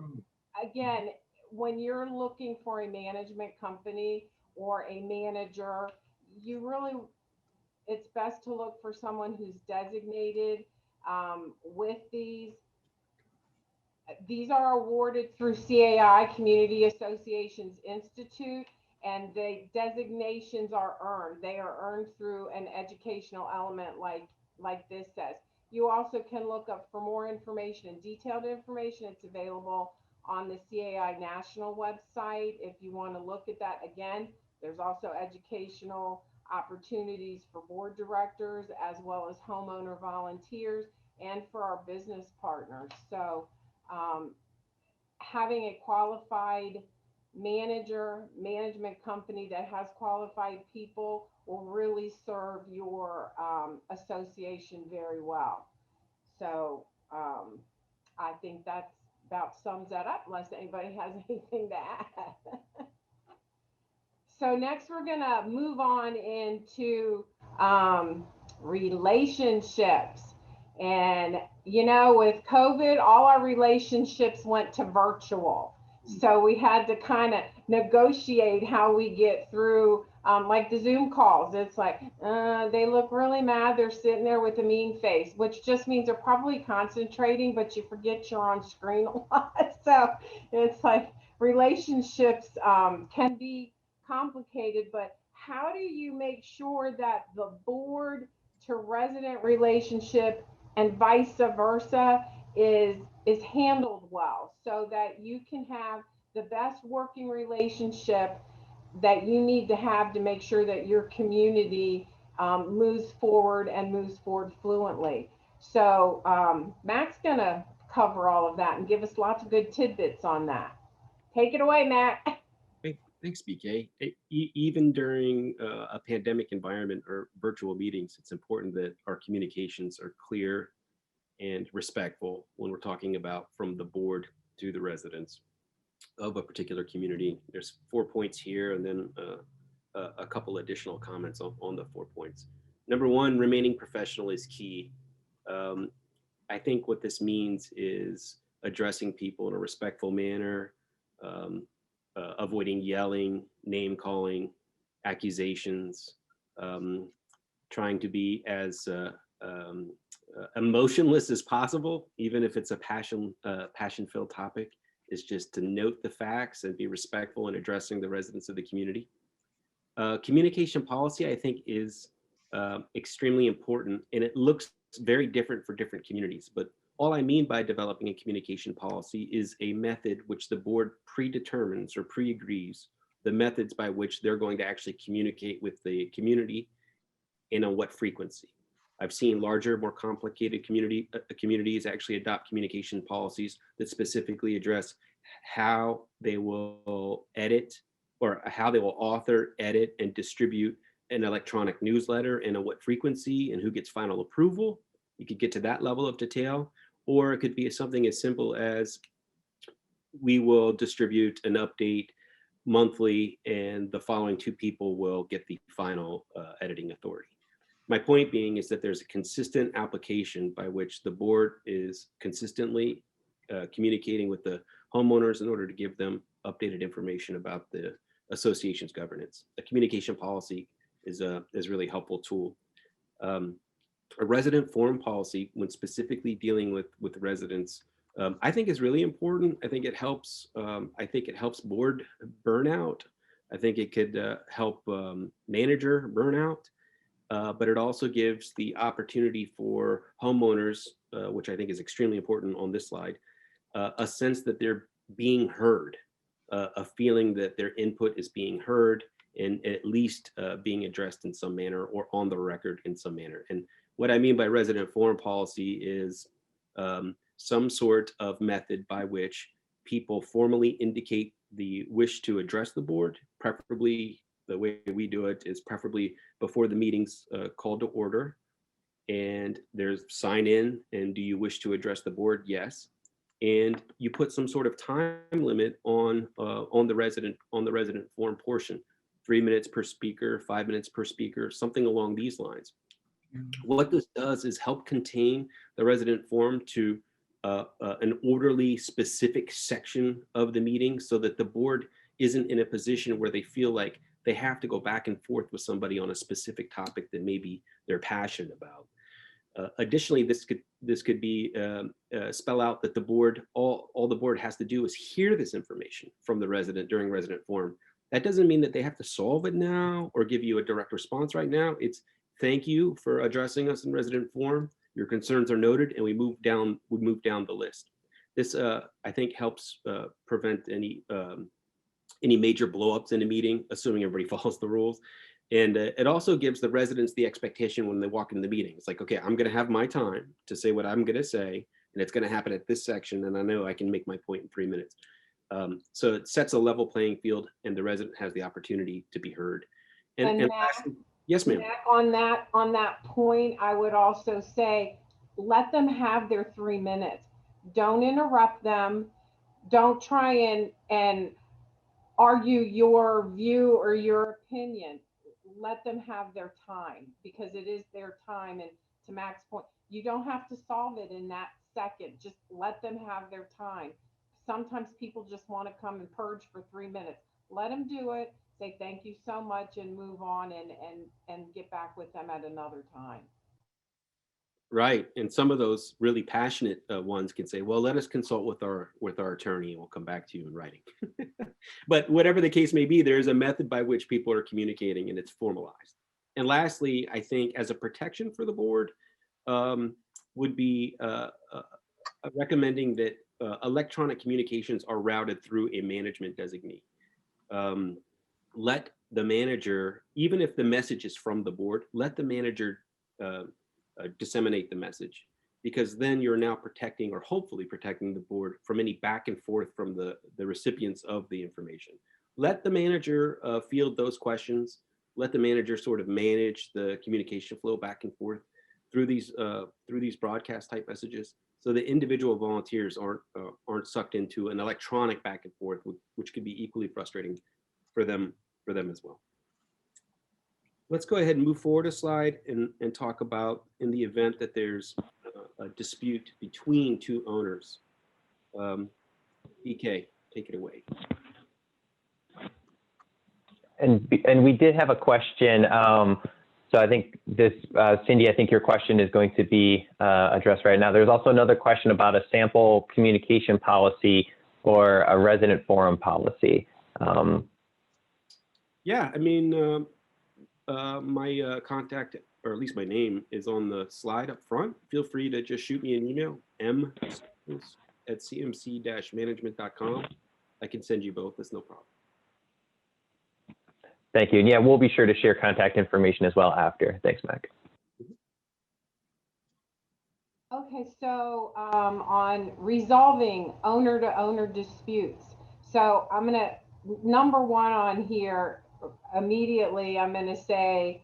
again, when you're looking for a management company or a manager, you really, it's best to look for someone who's designated with these. These are awarded through CAI, Community Associations Institute, and the designations are earned. They are earned through an educational element like this says. You also can look up for more information and detailed information. It's available on the CAI national website. If you want to look at that again, there's also educational opportunities for board directors as well as homeowner volunteers and for our business partners. So having a qualified management company that has qualified people will really serve your association very well. So I think that's about sums that up, unless anybody has anything to add. So next we're gonna move on into relationships. And you know, with COVID, all our relationships went to virtual. So we had to kind of negotiate how we get through like the Zoom calls. It's like, they look really mad. They're sitting there with a mean face, which just means they're probably concentrating, but you forget you're on screen a lot. So it's like, relationships can be complicated, but how do you make sure that the board to resident relationship and vice versa is handled well, so that you can have the best working relationship that you need to have to make sure that your community moves forward and moves forward fluently. So Mac's gonna cover all of that and give us lots of good tidbits on that. Take it away, Mac. Hey, thanks, BK. Even during a pandemic environment or virtual meetings, it's important that our communications are clear and respectful when we're talking about from the board to the residents of a particular community. There's 4 points here, and then a couple additional comments on the 4 points. Number one, remaining professional is key. I think what this means is addressing people in a respectful manner, avoiding yelling, name calling, accusations, trying to be as emotionless as possible, even if it's a passion-filled topic, is just to note the facts and be respectful in addressing the residents of the community. Communication policy, I think, is extremely important, and it looks very different for different communities. But all I mean by developing a communication policy is a method which the board predetermines or pre-agrees the methods by which they're going to actually communicate with the community and on what frequency. I've seen larger, more complicated communities actually adopt communication policies that specifically address how they will edit, or how they will author, edit, and distribute an electronic newsletter, and at what frequency, and who gets final approval. You could get to that level of detail, or it could be something as simple as we will distribute an update monthly, and the following 2 people will get the final editing authority. My point being is that there's a consistent application by which the board is consistently communicating with the homeowners in order to give them updated information about the association's governance. A communication policy is a really helpful tool. A resident forum policy, when specifically dealing with residents, I think is really important. I think it helps. I think it helps board burnout. I think it could help manager burnout. But it also gives the opportunity for homeowners, which I think is extremely important on this slide, a sense that they're being heard, a feeling that their input is being heard and at least being addressed in some manner or on the record in some manner. And what I mean by resident forum policy is some sort of method by which people formally indicate the wish to address the board. Preferably, the way we do it is preferably before the meeting's called to order, and there's sign in, and do you wish to address the board? Yes. And you put some sort of time limit on the resident forum portion, 3 minutes per speaker, 5 minutes per speaker, something along these lines. What this does is help contain the resident forum to an orderly, specific section of the meeting, so that the board isn't in a position where they feel like they have to go back and forth with somebody on a specific topic that maybe they're passionate about. Additionally, this could be spell out that the board, all the board has to do is hear this information from the resident during resident forum. That doesn't mean that they have to solve it now or give you a direct response right now. It's thank you for addressing us in resident forum. Your concerns are noted, and we move down the list. This I think helps prevent any major blowups in a meeting, assuming everybody follows the rules. And it also gives the residents the expectation when they walk into the meeting. It's like, okay, I'm going to have my time to say what I'm going to say, and it's going to happen at this section, and I know I can make my point in 3 minutes. So it sets a level playing field, and the resident has the opportunity to be heard. And lastly, yes, ma'am. On that point, I would also say, let them have their 3 minutes. Don't interrupt them. Don't try and argue your view or your opinion. Let them have their time, because it is their time. And to Mac's point, you don't have to solve it in that second. Just let them have their time. Sometimes people just want to come and purge for 3 minutes. Let them do it. Say thank you so much and move on, and get back with them at another time. Right, and some of those really passionate ones can say, well, let us consult with our attorney and we'll come back to you in writing. But whatever the case may be, there's a method by which people are communicating and it's formalized. And lastly, I think as a protection for the board would be recommending that electronic communications are routed through a management designee. Let the manager, even if the message is from the board, let the manager disseminate the message, because then you're now protecting, or hopefully protecting, the board from any back and forth from the recipients of the information. Let the manager field those questions. Let the manager sort of manage the communication flow back and forth through these broadcast type messages, so the individual volunteers aren't sucked into an electronic back and forth, which could be equally frustrating for them as well. Let's go ahead and move forward a slide and talk about, in the event that there's a dispute between two owners. EK, take it away. And we did have a question. So I think this, Cindy, I think your question is going to be addressed right now. There's also another question about a sample communication policy or a resident forum policy. Yeah, I mean, my contact, or at least my name, is on the slide up front. Feel free to just shoot me an email, m@cmc-management.com. I can send you both, that's no problem. Thank you. And yeah, we'll be sure to share contact information as well after. Thanks, Mac. Okay, so on resolving owner-to-owner disputes. So I'm gonna, number one on here, immediately I'm gonna say,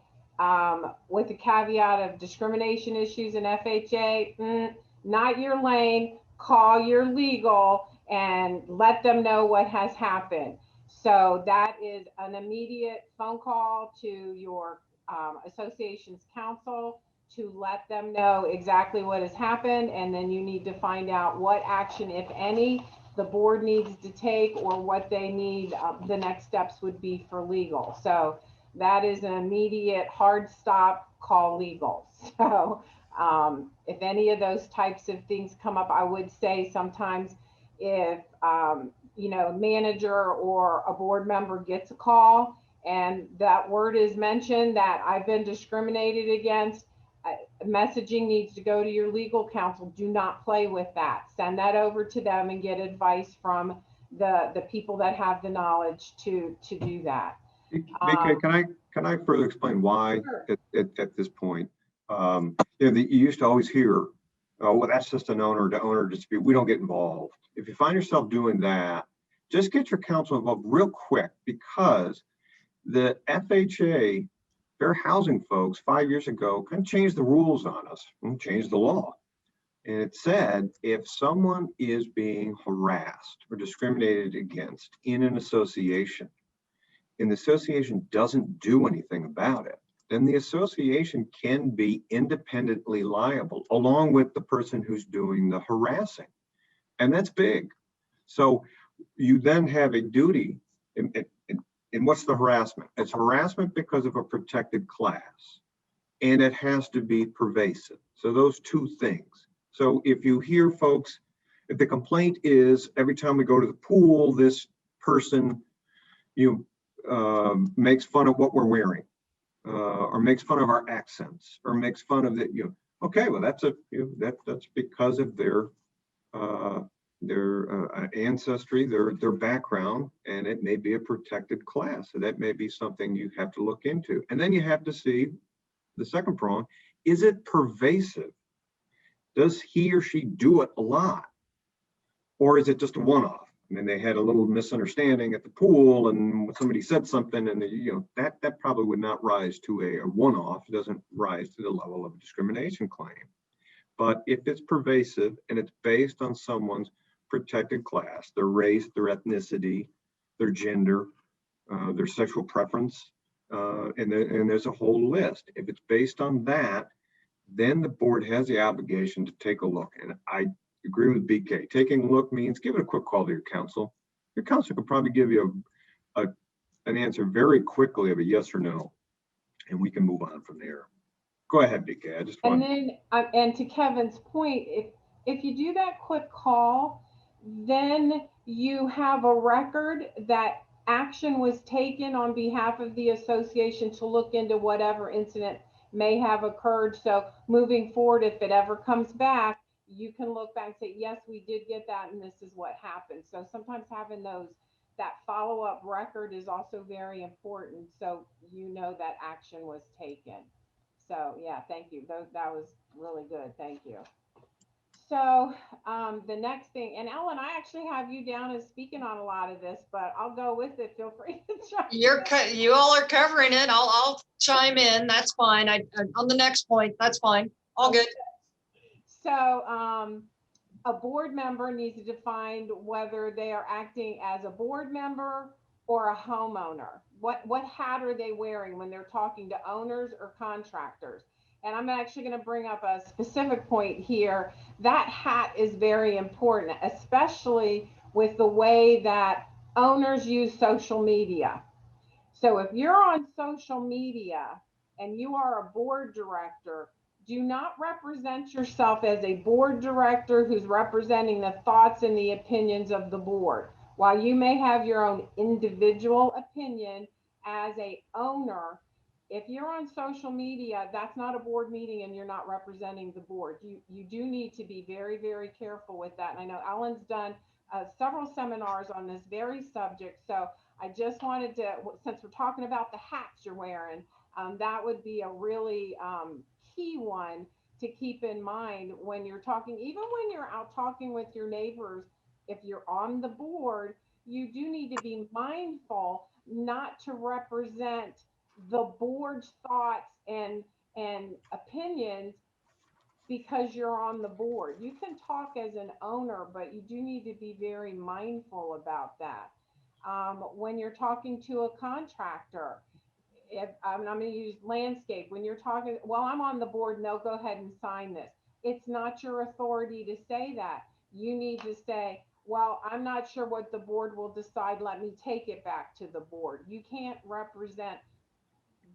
with the caveat of discrimination issues in FHA, not your lane, call your legal and let them know what has happened. So that is an immediate phone call to your association's counsel to let them know exactly what has happened, and then you need to find out what action, if any, the board needs to take, or what they need, the next steps would be for legal. So that is an immediate hard stop, call legal. So if any of those types of things come up, I would say sometimes if you know, a manager or a board member gets a call and that word is mentioned that I've been discriminated against, messaging needs to go to your legal counsel. Do not play with that. Send that over to them and get advice from the people that have the knowledge to do that. BK, can I further explain why? Sure. At this point? You know, you used to always hear, oh, well, that's just an owner-to-owner dispute. We don't get involved. If you find yourself doing that, just get your counsel involved real quick, because the FHA, fair housing folks, 5 years ago, kind of changed the rules on us and changed the law. And it said, if someone is being harassed or discriminated against in an association, and the association doesn't do anything about it, then the association can be independently liable along with the person who's doing the harassing. And that's big. So you then have a duty. And what's the harassment? It's harassment because of a protected class, and it has to be pervasive. So those two things. So if you hear folks, if the complaint is every time we go to the pool, this person, makes fun of what we're wearing, or makes fun of our accents, or makes fun of the, okay, well, that's that's because of their ancestry, their background, and it may be a protected class. So that may be something you have to look into. And then you have to see the second prong, is it pervasive? Does he or she do it a lot? Or is it just a one-off? I mean, they had a little misunderstanding at the pool and somebody said something, and that probably would not rise to a one-off. It doesn't rise to the level of a discrimination claim. But if it's pervasive and it's based on someone's protected class, their race, their ethnicity, their gender, their sexual preference, and there's a whole list. If it's based on that, then the board has the obligation to take a look. And I agree with BK. Taking a look means give it a quick call to your counsel. Your counsel could probably give you an answer very quickly of a yes or no, and we can move on from there. Go ahead, BK. I just And want. then, and to Kevin's point, if you do that quick call, then you have a record that action was taken on behalf of the association to look into whatever incident may have occurred. So moving forward, if it ever comes back, you can look back and say, yes, we did get that, and this is what happened. So sometimes having that follow-up record is also very important, so you know that action was taken. So yeah, thank you. That was really good. Thank you. So the next thing, and Ellen, I actually have you down as speaking on a lot of this, but I'll go with it. Feel free to chime You all are covering it. I'll chime in. That's fine. On the next point, that's fine. All good. So a board member needs to define whether they are acting as a board member or a homeowner. What hat are they wearing when they're talking to owners or contractors? And I'm actually going to bring up a specific point here. That hat is very important, especially with the way that owners use social media. So if you're on social media and you are a board director, do not represent yourself as a board director who's representing the thoughts and the opinions of the board. While you may have your own individual opinion as a owner, if you're on social media, that's not a board meeting and you're not representing the board. You do need to be very, very careful with that. And I know Alan's done several seminars on this very subject. So I just wanted to, since we're talking about the hats you're wearing, that would be a really key one to keep in mind when you're talking, even when you're out talking with your neighbors. If you're on the board, you do need to be mindful not to represent the board's thoughts and opinions because you're on the board. You can talk as an owner, but you do need to be very mindful about that. When you're talking to a contractor, if I'm going to use landscape, when you're talking, well, I'm on the board, no, go ahead and sign this. It's not your authority to say that. You need to say, well, I'm not sure what the board will decide. Let me take it back to the board. You can't represent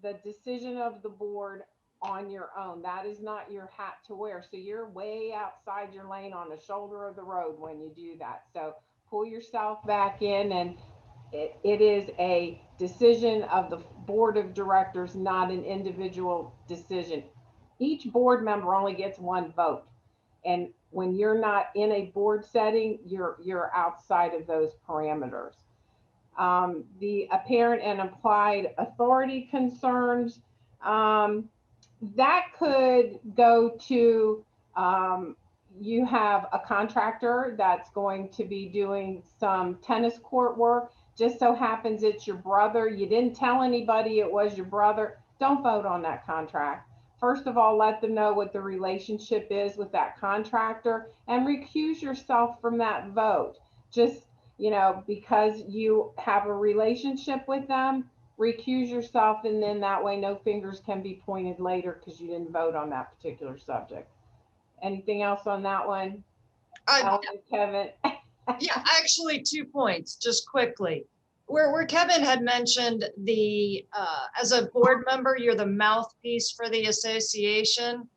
the decision of the board on your own. That is not your hat to wear. So you're way outside your lane on the shoulder of the road when you do that. So pull yourself back in, and it is a decision of the board of directors, not an individual decision. Each board member only gets one vote. And when you're not in a board setting, you're outside of those parameters. The apparent and implied authority concerns, that could go to, you have a contractor that's going to be doing some tennis court work. Just so happens it's your brother. You didn't tell anybody it was your brother. Don't vote on that contract. First of all, let them know what the relationship is with that contractor and recuse yourself from that vote. Just, because you have a relationship with them, recuse yourself, and then that way no fingers can be pointed later because you didn't vote on that particular subject. Anything else on that one? Kevin? Yeah, actually 2 points, just quickly. Where Kevin had mentioned as a board member, you're the mouthpiece for the association.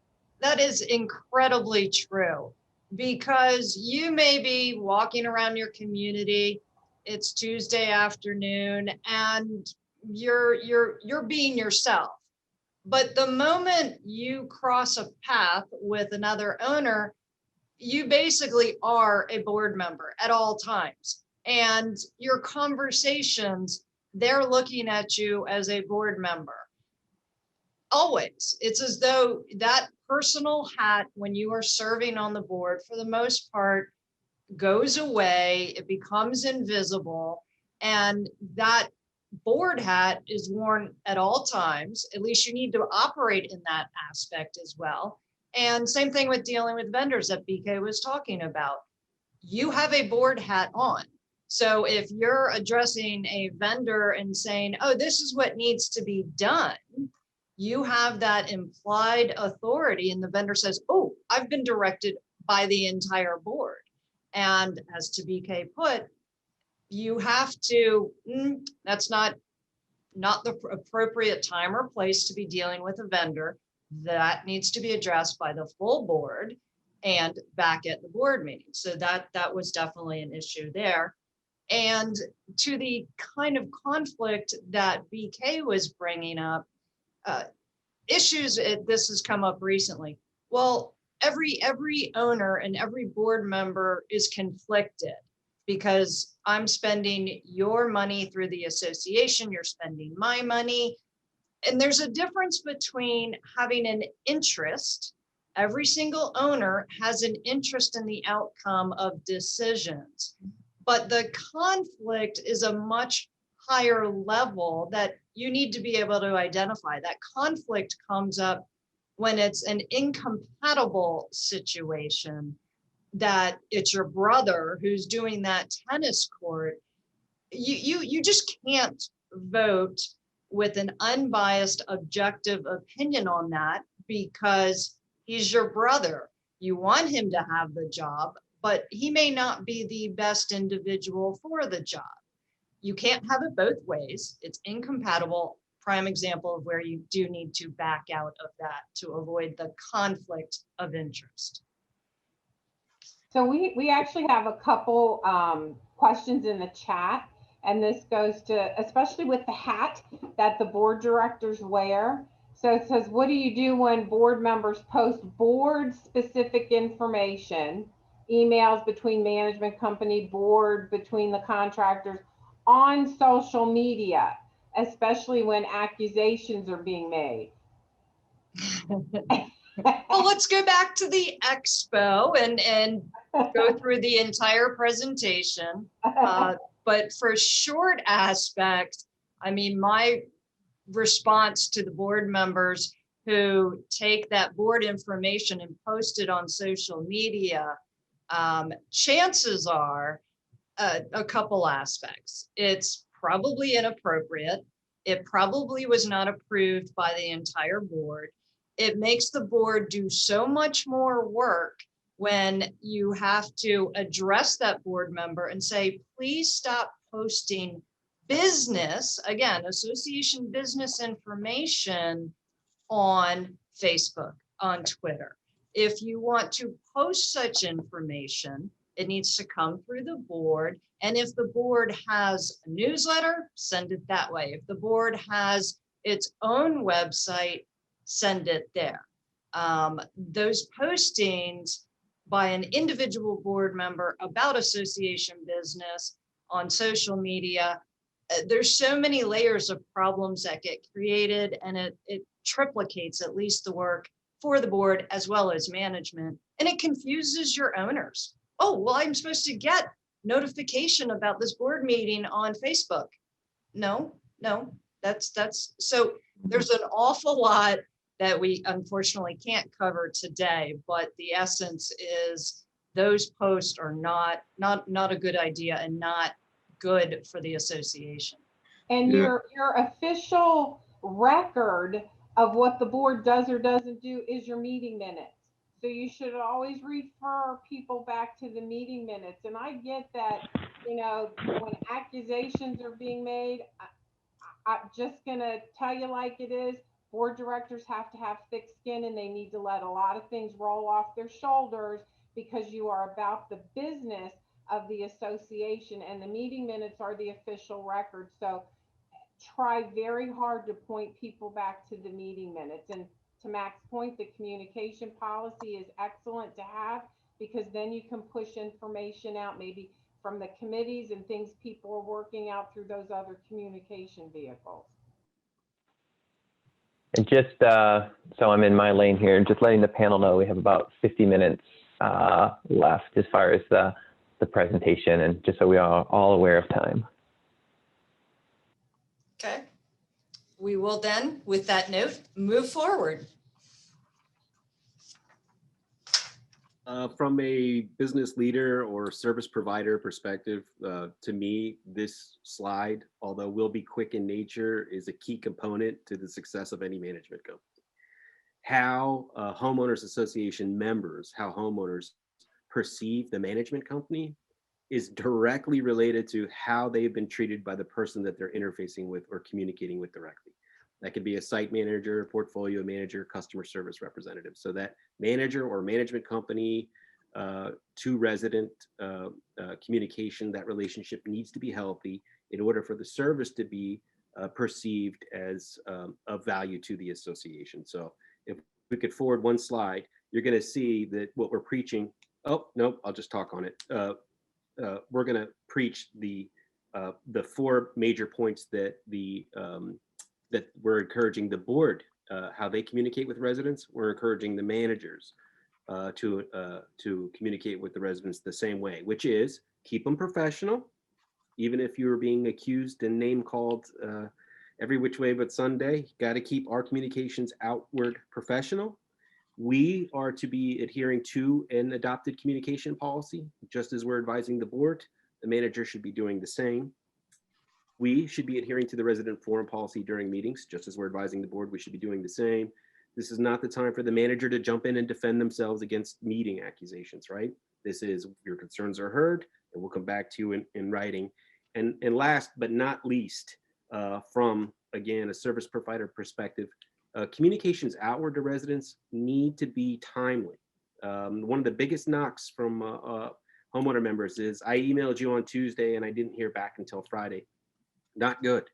That is incredibly true, because you may be walking around your community, it's Tuesday afternoon, and you're being yourself. But the moment you cross a path with another owner, you basically are a board member at all times. And your conversations, they're looking at you as a board member. Always. It's as though that personal hat, when you are serving on the board, for the most part, goes away. It becomes invisible. And that board hat is worn at all times. At least you need to operate in that aspect as well. And same thing with dealing with vendors that BK was talking about. You have a board hat on. So if you're addressing a vendor and saying, oh, this is what needs to be done, you have that implied authority, and the vendor says, oh, I've been directed by the entire board. And as to BK put, you have to, that's not the appropriate time or place to be dealing with a vendor. that needs to be addressed by the full board and back at the board meeting. So that was definitely an issue there. And to the kind of conflict that BK was bringing up, issues, this has come up recently. Well, every owner and every board member is conflicted because I'm spending your money through the association, you're spending my money. And there's a difference between having an interest. Every single owner has an interest in the outcome of decisions, but the conflict is a much higher level that you need to be able to identify. That conflict comes up when it's an incompatible situation, that it's your brother who's doing that tennis court. You just can't vote with an unbiased, objective opinion on that because he's your brother. You want him to have the job, but he may not be the best individual for the job. You can't have it both ways. It's incompatible. Prime example of where you do need to back out of that to avoid the conflict of interest. So we actually have a couple questions in the chat, and this goes to, especially with the hat that the board directors wear. So it says, what do you do when board members post board specific information, emails between management company, board, between the contractors on social media, especially when accusations are being made? Well, let's go back to the expo and go through the entire presentation. But for short aspects, I mean, my response to the board members who take that board information and post it on social media, chances are a couple aspects. It's probably inappropriate. It probably was not approved by the entire board. It makes the board do so much more work when you have to address that board member and say, please stop posting business, again, association business information on Facebook, on Twitter. If you want to post such information, it needs to come through the board. And if the board has a newsletter, send it that way. If the board has its own website, send it there. Those postings by an individual board member about association business on social media, there's so many layers of problems that get created, and it triplicates at least the work for the board as well as management, and it confuses your owners. Oh, well, I'm supposed to get notification about this board meeting on Facebook. No, that's so there's an awful lot that we unfortunately can't cover today, but the essence is those posts are not a good idea and not good for the association. And Yeah. your official record of what the board does or doesn't do is your meeting minutes. So you should always refer people back to the meeting minutes. And I get that, you know, when accusations are being made, I'm just gonna tell you like it is. Board directors have to have thick skin, and they need to let a lot of things roll off their shoulders because you are about the business of the association, and the meeting minutes are the official record. So try very hard to point people back to the meeting minutes. And to Mac's point, the communication policy is excellent to have, because then you can push information out maybe from the committees and things people are working out through those other communication vehicles. And just so I'm in my lane here, just letting the panel know we have about 50 minutes left as far as the presentation, and just so we are all aware of time. Okay. We will then, with that note, move forward. From a business leader or service provider perspective, to me, this slide, although will be quick in nature, is a key component to the success of any management company. How homeowners association members, how homeowners perceive the management company is directly related to how they've been treated by the person that they're interfacing with or communicating with directly. That could be a site manager, portfolio manager, customer service representative. So that manager or management company to resident communication, that relationship needs to be healthy in order for the service to be perceived as of value to the association. So if we could forward one slide, you're going to see that what we're preaching. Oh, no, I'll just talk on it. We're going to preach the 4 major points that that we're encouraging the board, how they communicate with residents. We're encouraging the managers to communicate with the residents the same way, which is keep them professional, even if you're being accused and name called every which way but Sunday. Got to keep our communications outward professional. We are to be adhering to an adopted communication policy, just as we're advising the board. The manager should be doing the same. We should be adhering to the resident forum policy during meetings, just as we're advising the board. We should be doing the same. This is not the time for the manager to jump in and defend themselves against meeting accusations, right? This is, your concerns are heard, and we'll come back to you in writing. And last but not least, from, again, a service provider perspective, communications outward to residents need to be timely. One of the biggest knocks from homeowner members is, I emailed you on Tuesday and I didn't hear back until Friday. Not good.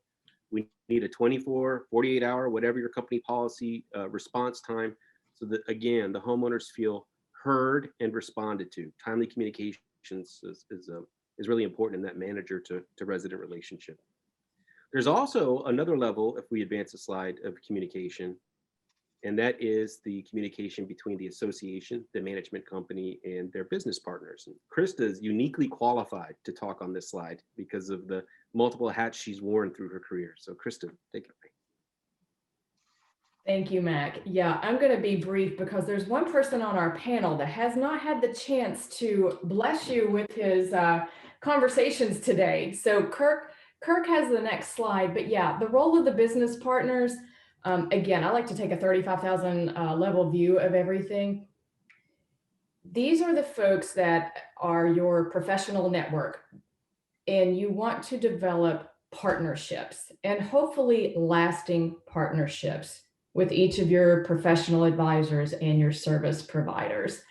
We need a 24, 48 hour, whatever your company policy response time, so that, again, the homeowners feel heard and responded to. Timely communications is really important in that manager to resident relationship. There's also another level, if we advance a slide, of communication, and that is the communication between the association, the management company, and their business partners. And Krista is uniquely qualified to talk on this slide because of the multiple hats she's worn through her career. So Krista, take it away. Thank you, Mac. Yeah, I'm going to be brief because there's one person on our panel that has not had the chance to bless you with his conversations today. So Kirk has the next slide, but yeah, the role of the business partners. Again, I like to take a 35,000 level view of everything. These are the folks that are your professional network, and you want to develop partnerships and hopefully lasting partnerships with each of your professional advisors and your service providers.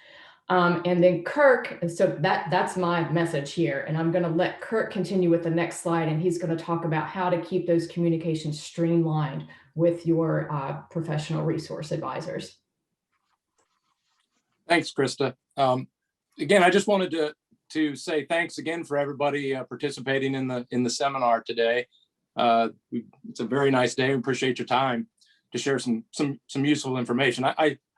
And then Kirk, so that's my message here. And I'm going to let Kirk continue with the next slide, and he's going to talk about how to keep those communications streamlined with your professional resource advisors. Thanks, Krista. Again, I just wanted to say thanks again for everybody participating in the seminar today. It's a very nice day. We appreciate your time to share some useful information.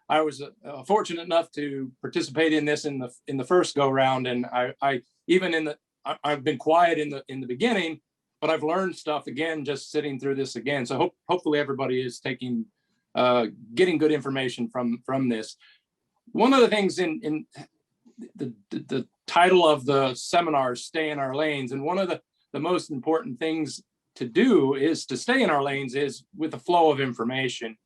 I was fortunate enough to participate in this in the first go round, and I've been quiet in the beginning, but I've learned stuff again just sitting through this again. So hopefully everybody is getting good information from this. One of the things in the title of the seminar is Stay in Our Lanes, and one of the most important things to do is to stay in our lanes is with the flow of information.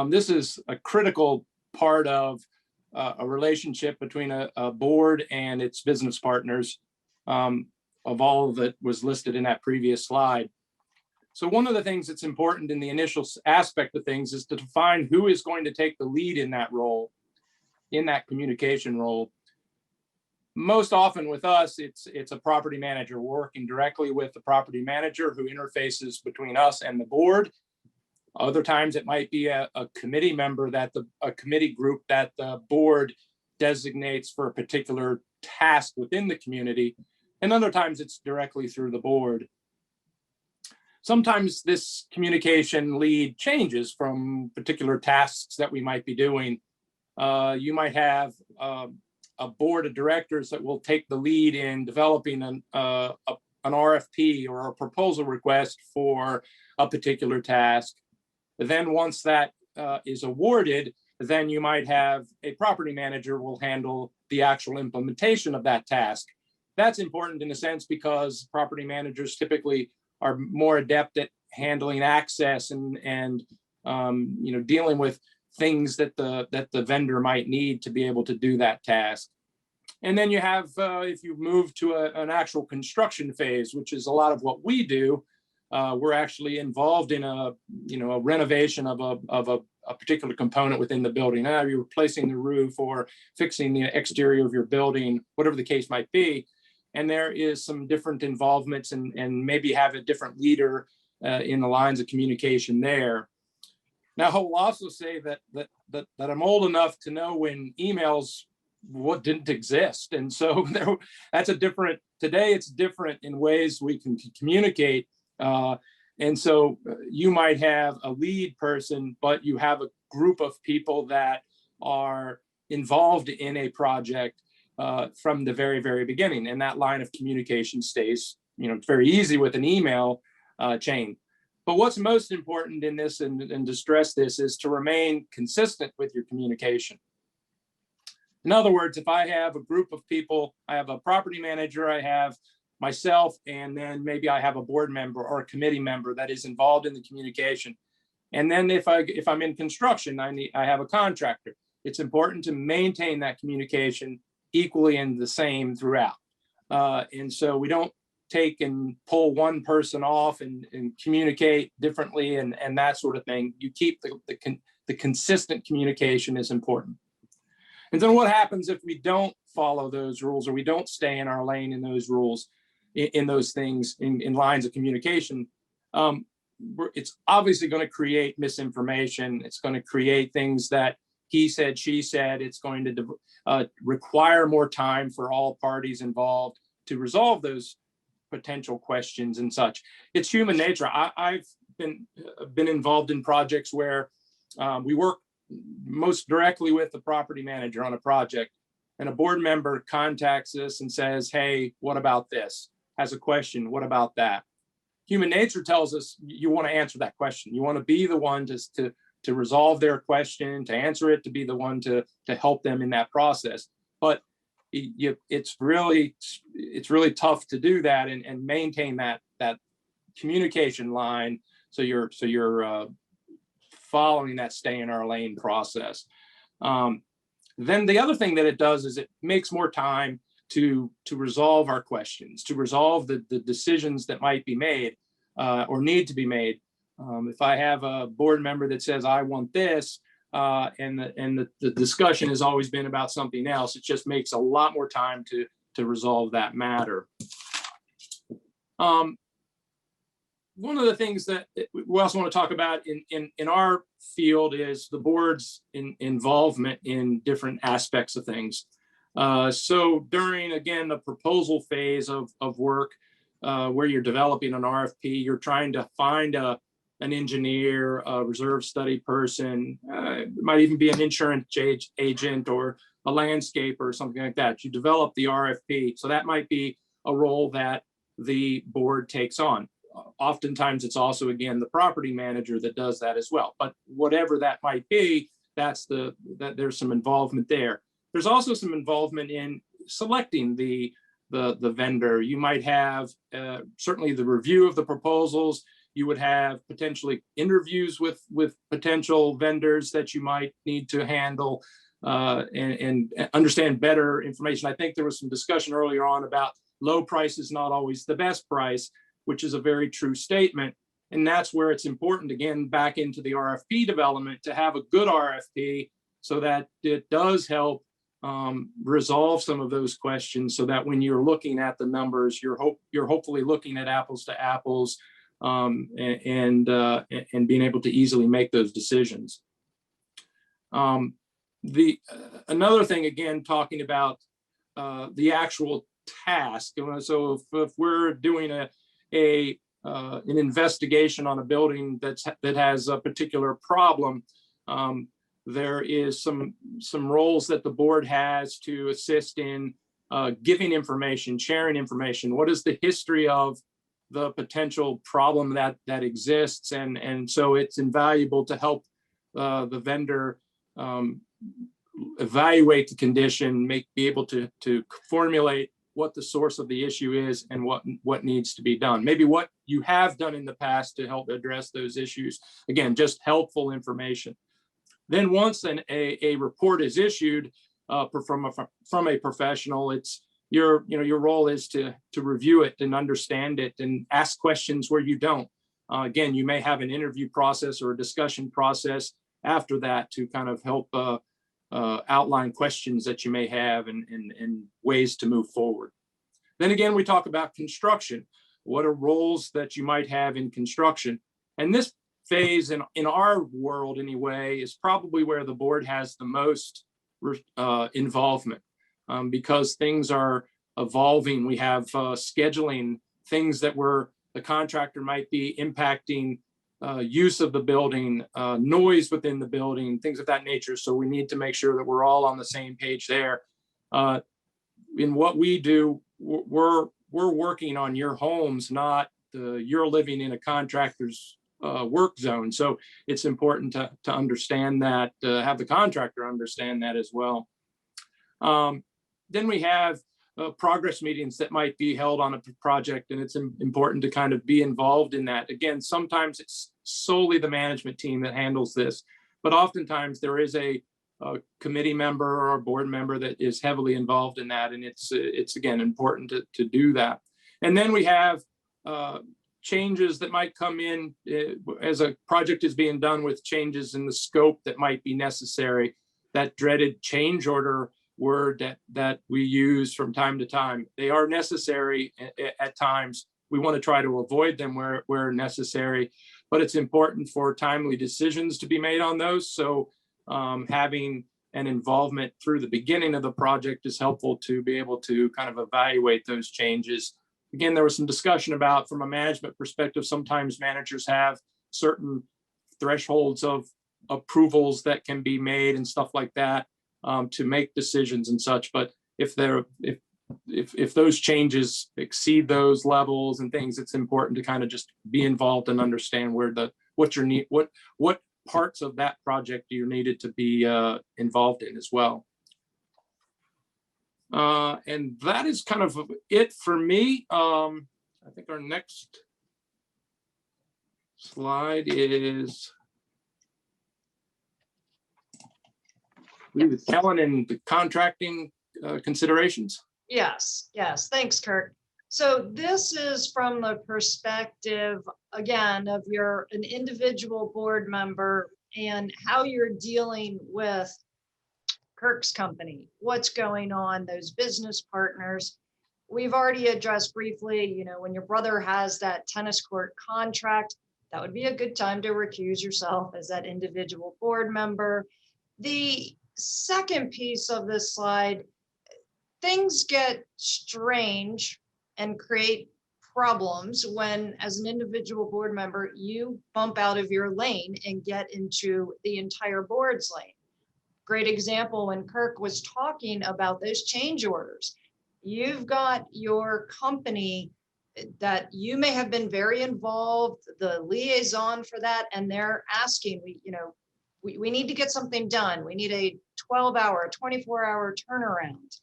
This is a critical part of a relationship between a board and its business partners, of all that was listed in that previous slide. So one of the things that's important in the initial aspect of things is to define who is going to take the lead in that role, in that communication role. Most often with us, it's a property manager working directly with the property manager who interfaces between us and the board. Other times it might be a committee member a committee group that the board designates for a particular task within the community. And other times it's directly through the board. Sometimes this communication lead changes from particular tasks that we might be doing. You might have a board of directors that will take the lead in developing an RFP or a proposal request for a particular task. Then once that is awarded, then you might have a property manager will handle the actual implementation of that task. That's important in a sense because property managers typically are more adept at handling access and dealing with things that the vendor might need to be able to do that task. And then you have, if you move to an actual construction phase, which is a lot of what we do, we're actually involved in a renovation of a particular component within the building. Now you're replacing the roof or fixing the exterior of your building, whatever the case might be. And there is some different involvements and maybe have a different leader in the lines of communication there. Now, I will also say that I'm old enough to know when emails didn't exist. And so that's today it's different in ways we can communicate. And so you might have a lead person, but you have a group of people that are involved in a project from the very, very beginning. And that line of communication stays, it's very easy with an email chain. But what's most important in this, and to stress this, is to remain consistent with your communication. In other words, if I have a group of people, I have a property manager, I have myself, and then maybe I have a board member or a committee member that is involved in the communication. And then if I'm in construction, I have a contractor. It's important to maintain that communication equally and the same throughout. And so we don't take and pull one person off and communicate differently and that sort of thing. You keep the consistent communication is important. And then what happens if we don't follow those rules or we don't stay in our lane in those rules, in those things, in lines of communication? It's obviously going to create misinformation. It's going to create things that he said, she said. It's going to require more time for all parties involved to resolve those potential questions and such. It's human nature. I've been involved in projects where we work most directly with the property manager on a project, and a board member contacts us and says, hey, what about this? Has a question, what about that? Human nature tells us you want to answer that question. You want to be the one to resolve their question, to answer it, to be the one to help them in that process. But it's really tough to do that and maintain that communication line. So you're following that stay in our lane process. Then the other thing that it does is it makes more time to resolve our questions, to resolve the decisions that might be made or need to be made. If I have a board member that says, I want this, and the discussion has always been about something else, it just makes a lot more time to resolve that matter. One of the things that we also want to talk about in our field is the board's involvement in different aspects of things. So during, again, the proposal phase of work, where you're developing an RFP, you're trying to find an engineer, a reserve study person, it might even be an insurance agent or a landscaper or something like that. You develop the RFP. So that might be a role that the board takes on. Oftentimes it's also, again, the property manager that does that as well. But whatever that might be, there's some involvement there. There's also some involvement in selecting the vendor. You might have certainly the review of the proposals. You would have potentially interviews with potential vendors that you might need to handle and understand better information. I think there was some discussion earlier on about low price is not always the best price, which is a very true statement. And that's where it's important, again, back into the RFP development, to have a good RFP so that it does help resolve some of those questions, so that when you're looking at the numbers, you're hopefully looking at apples to apples and being able to easily make those decisions. Another thing, again, talking about the actual task. So if we're doing an investigation on a building that has a particular problem, there is some roles that the board has to assist in giving information, sharing information. What is the history of the potential problem that exists? And so it's invaluable to help the vendor evaluate the condition, be able to formulate what the source of the issue is and what needs to be done. Maybe what you have done in the past to help address those issues. Again, just helpful information. Then once a report is issued from a professional, it's your role is to review it and understand it and ask questions where you don't. Again, you may have an interview process or a discussion process after that to kind of help outline questions that you may have and ways to move forward. Then again, we talk about construction. What are roles that you might have in construction? And this phase in our world anyway is probably where the board has the most involvement because things are evolving. We have scheduling things that the contractor might be impacting use of the building, noise within the building, things of that nature. So we need to make sure that we're all on the same page there. In what we do, we're working on your homes, not you're living in a contractor's work zone. So it's important to understand that, have the contractor understand that as well. Then we have progress meetings that might be held on a project, and it's important to kind of be involved in that. Again, sometimes it's solely the management team that handles this, but oftentimes there is a committee member or a board member that is heavily involved in that, and it's again important to do that. And then we have changes that might come in as a project is being done with changes in the scope that might be necessary. That dreaded change order word that we use from time to time. They are necessary at times. We want to try to avoid them where necessary, but it's important for timely decisions to be made on those. So having an involvement through the beginning of the project is helpful to be able to kind of evaluate those changes. Again, there was some discussion about, from a management perspective, sometimes managers have certain thresholds of approvals that can be made and stuff like that to make decisions and such. But if those changes exceed those levels and things, it's important to kind of just be involved and understand what parts of that project you needed to be involved in as well. And that is kind of it for me. I think our next slide is Helen and the contracting considerations. Yes, thanks, Kirk. So this is from the perspective, again, of an individual board member and how you're dealing with Kirk's company, what's going on, those business partners. We've already addressed briefly, when your brother has that tennis court contract, that would be a good time to recuse yourself as that individual board member. The second piece of this slide, things get strange and create problems when, as an individual board member, you bump out of your lane and get into the entire board's lane. Great example when Kirk was talking about those change orders. You've got your company that you may have been very involved, the liaison for that, and they're asking, we need to get something done. We need a 12-hour, 24-hour turnaround.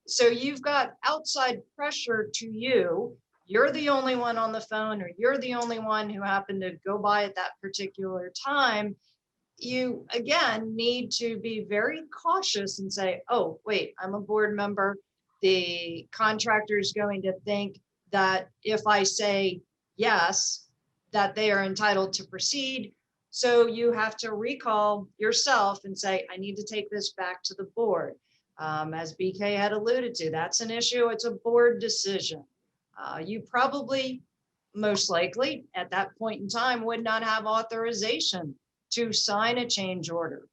So you've got outside pressure to you. You're the only one on the phone, or you're the only one who happened to go by at that particular time. You, again, need to be very cautious and say, oh, wait, I'm a board member. The contractor is going to think that if I say yes, that they are entitled to proceed. So you have to recall yourself and say, I need to take this back to the board. As BK had alluded to, that's an issue. It's a board decision. You probably, most likely, at that point in time, would not have authorization to sign a change order,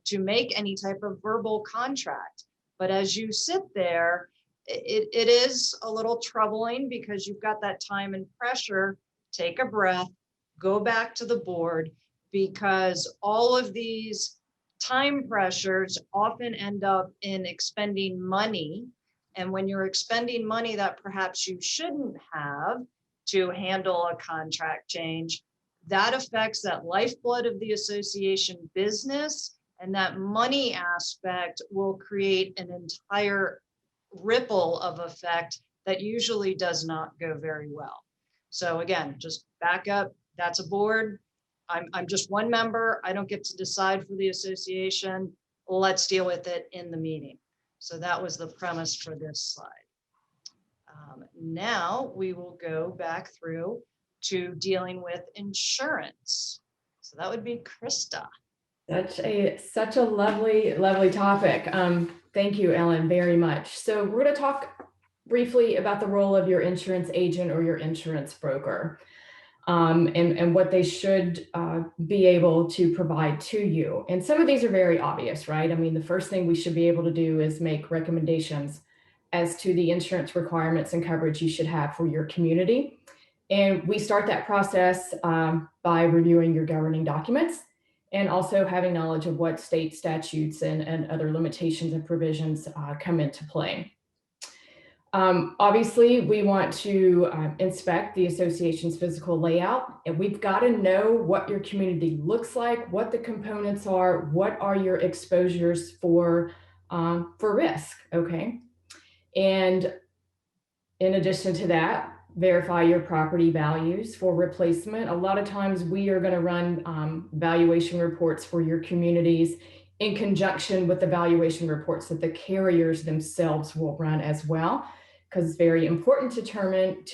to make any type of verbal contract. But as you sit there, it is a little troubling because you've got that time and pressure. Take a breath, go back to the board, because all of these time pressures often end up in expending money. And when you're expending money that perhaps you shouldn't have to handle a contract change, that affects that lifeblood of the association business, and that money aspect will create an entire ripple of effect that usually does not go very well. So again, just back up, that's a board. I'm just one member. I don't get to decide for the association. Let's deal with it in the meeting. So that was the premise for this slide. Now we will go back through to dealing with insurance? So that would be Krista. Such a lovely topic. Thank you, Ellen, very much. So we're going to talk briefly about the role of your insurance agent or your insurance broker, and what they should be able to provide to you. And some of these are very obvious, right? I mean, the first thing we should be able to do is make recommendations as to the insurance requirements and coverage you should have for your community. And we start that process by reviewing your governing documents, and also having knowledge of what state statutes and other limitations and provisions come into play. Obviously, we want to inspect the association's physical layout, and we've got to know what your community looks like, what the components are, what are your exposures for risk, okay? And in addition to that, verify your property values for replacement. A lot of times we are going to run valuation reports for your communities in conjunction with the valuation reports that the carriers themselves will run as well, because it's very important to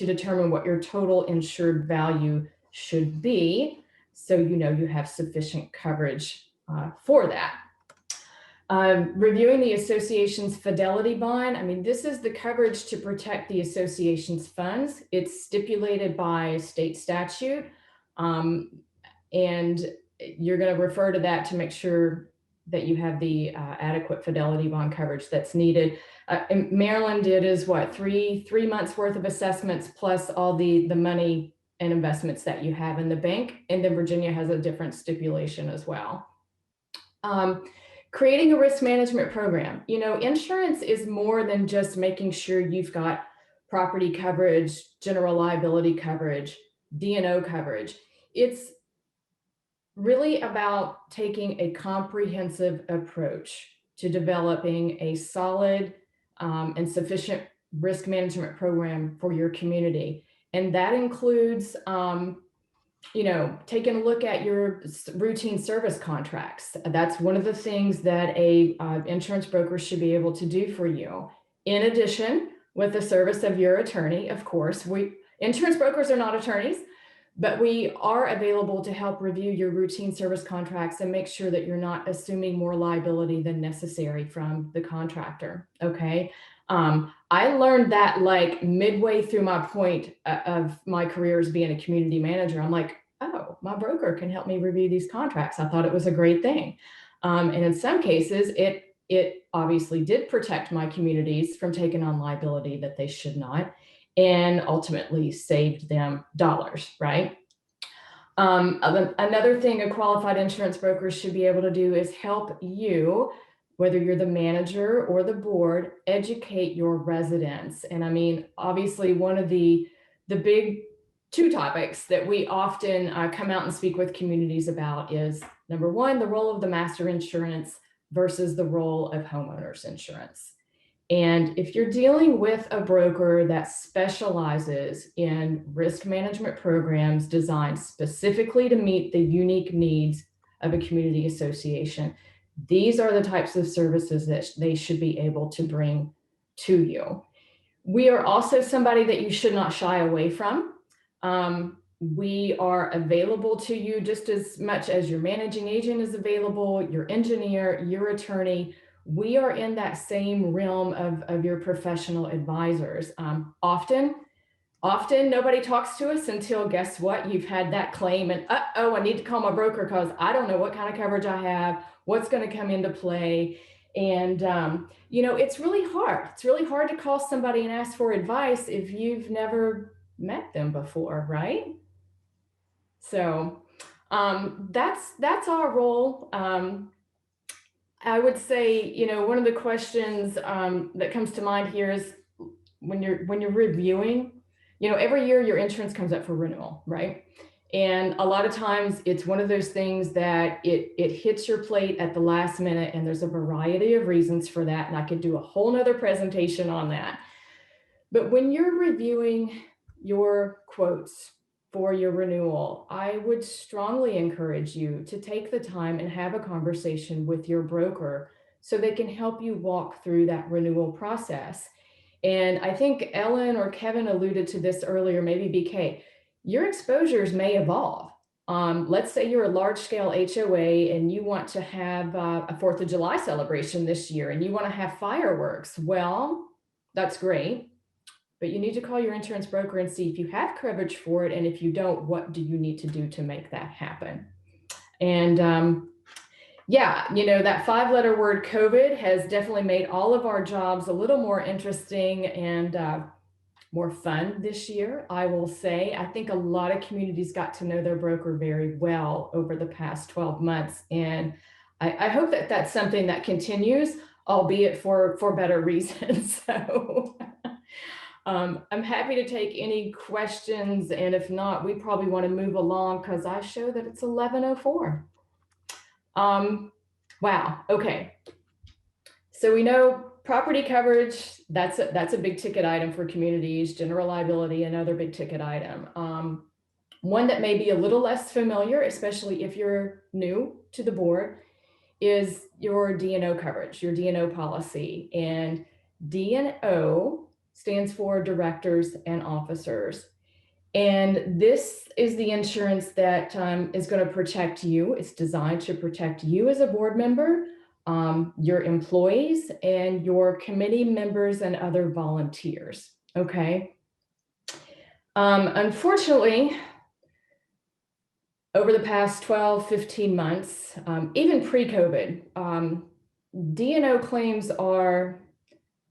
determine what your total insured value should be, so you know you have sufficient coverage for that. Reviewing the association's fidelity bond. I mean, this is the coverage to protect the association's funds. It's stipulated by state statute, and you're going to refer to that to make sure that you have the adequate fidelity bond coverage that's needed. Maryland did is what, three months worth of assessments plus all the money and investments that you have in the bank, and then Virginia has a different stipulation as well. Creating a risk management program. You know, insurance is more than just making sure you've got property coverage, general liability coverage, D&O coverage. It's really about taking a comprehensive approach to developing a solid and sufficient risk management program for your community. And that includes you know, taking a look at your routine service contracts. That's one of the things that a insurance broker should be able to do for you. In addition, with the service of your attorney, of course, insurance brokers are not attorneys, but we are available to help review your routine service contracts and make sure that you're not assuming more liability than necessary from the contractor, okay? I learned that like midway through my point of my career as being a community manager. I'm like, oh, my broker can help me review these contracts. I thought it was a great thing. And in some cases, it obviously did protect my communities from taking on liability that they should not, and ultimately saved them dollars, right? Another thing a qualified insurance broker should be able to do is help you, whether you're the manager or the board, educate your residents. And I mean, obviously one of the big two topics that we often come out and speak with communities about is, number one, the role of the master insurance versus the role of homeowners insurance. And if you're dealing with a broker that specializes in risk management programs designed specifically to meet the unique needs of a community association, these are the types of services that they should be able to bring to you. We are also somebody that you should not shy away from. We are available to you just as much as your managing agent is available, your engineer, your attorney. We are in that same realm of your professional advisors. Often nobody talks to us until, guess what, you've had that claim and, I need to call my broker because I don't know what kind of coverage I have, what's going to come into play. And, you know, it's really hard. It's really hard to call somebody and ask for advice if you've never met them before, right? So that's our role. I would say, you know, one of the questions that comes to mind here is when you're reviewing, you know, every year your insurance comes up for renewal, right? And a lot of times it's one of those things that it hits your plate at the last minute, and there's a variety of reasons for that. And I could do a whole nother presentation on that. But when you're reviewing your quotes for your renewal, I would strongly encourage you to take the time and have a conversation with your broker so they can help you walk through that renewal process. And I think Ellen or Kevin alluded to this earlier, maybe BK. your exposures may evolve. Let's say you're a large scale HOA and you want to have a 4th of July celebration this year and you want to have fireworks. Well, that's great, but you need to call your insurance broker and see if you have coverage for it. And if you don't, what do you need to do to make that happen? And yeah, you know, that 5-letter word COVID has definitely made all of our jobs a little more interesting and more fun this year, I will say. I think a lot of communities got to know their broker very well over the past 12 months. And I hope that that's something that continues, albeit for better reasons. So I'm happy to take any questions. And if not, we probably want to move along because I show that it's 11:04. Wow. Okay. So we know property coverage, that's a big ticket item for communities, general liability, another big ticket item. One that may be a little less familiar, especially if you're new to the board, is your D&O coverage, your D&O policy. And D&O stands for directors and officers. And this is the insurance that is going to protect you. It's designed to protect you as a board member, your employees, and your committee members and other volunteers. Okay. Unfortunately, over the past 12, 15 months, even pre-COVID, D&O claims are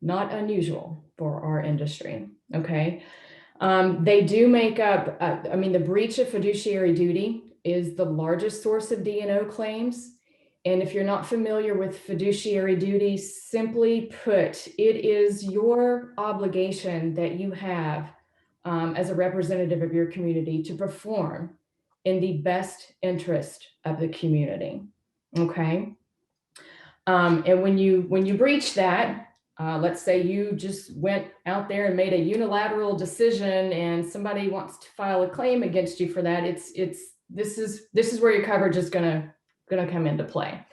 not unusual for our industry. Okay. They do make up, I mean, the breach of fiduciary duty is the largest source of D&O claims. And if you're not familiar with fiduciary duty, simply put, it is your obligation that you have as a representative of your community to perform in the best interest of the community. Okay. And when you breach that, let's say you just went out there and made a unilateral decision and somebody wants to file a claim against you for that, this is where your coverage is gonna come into play.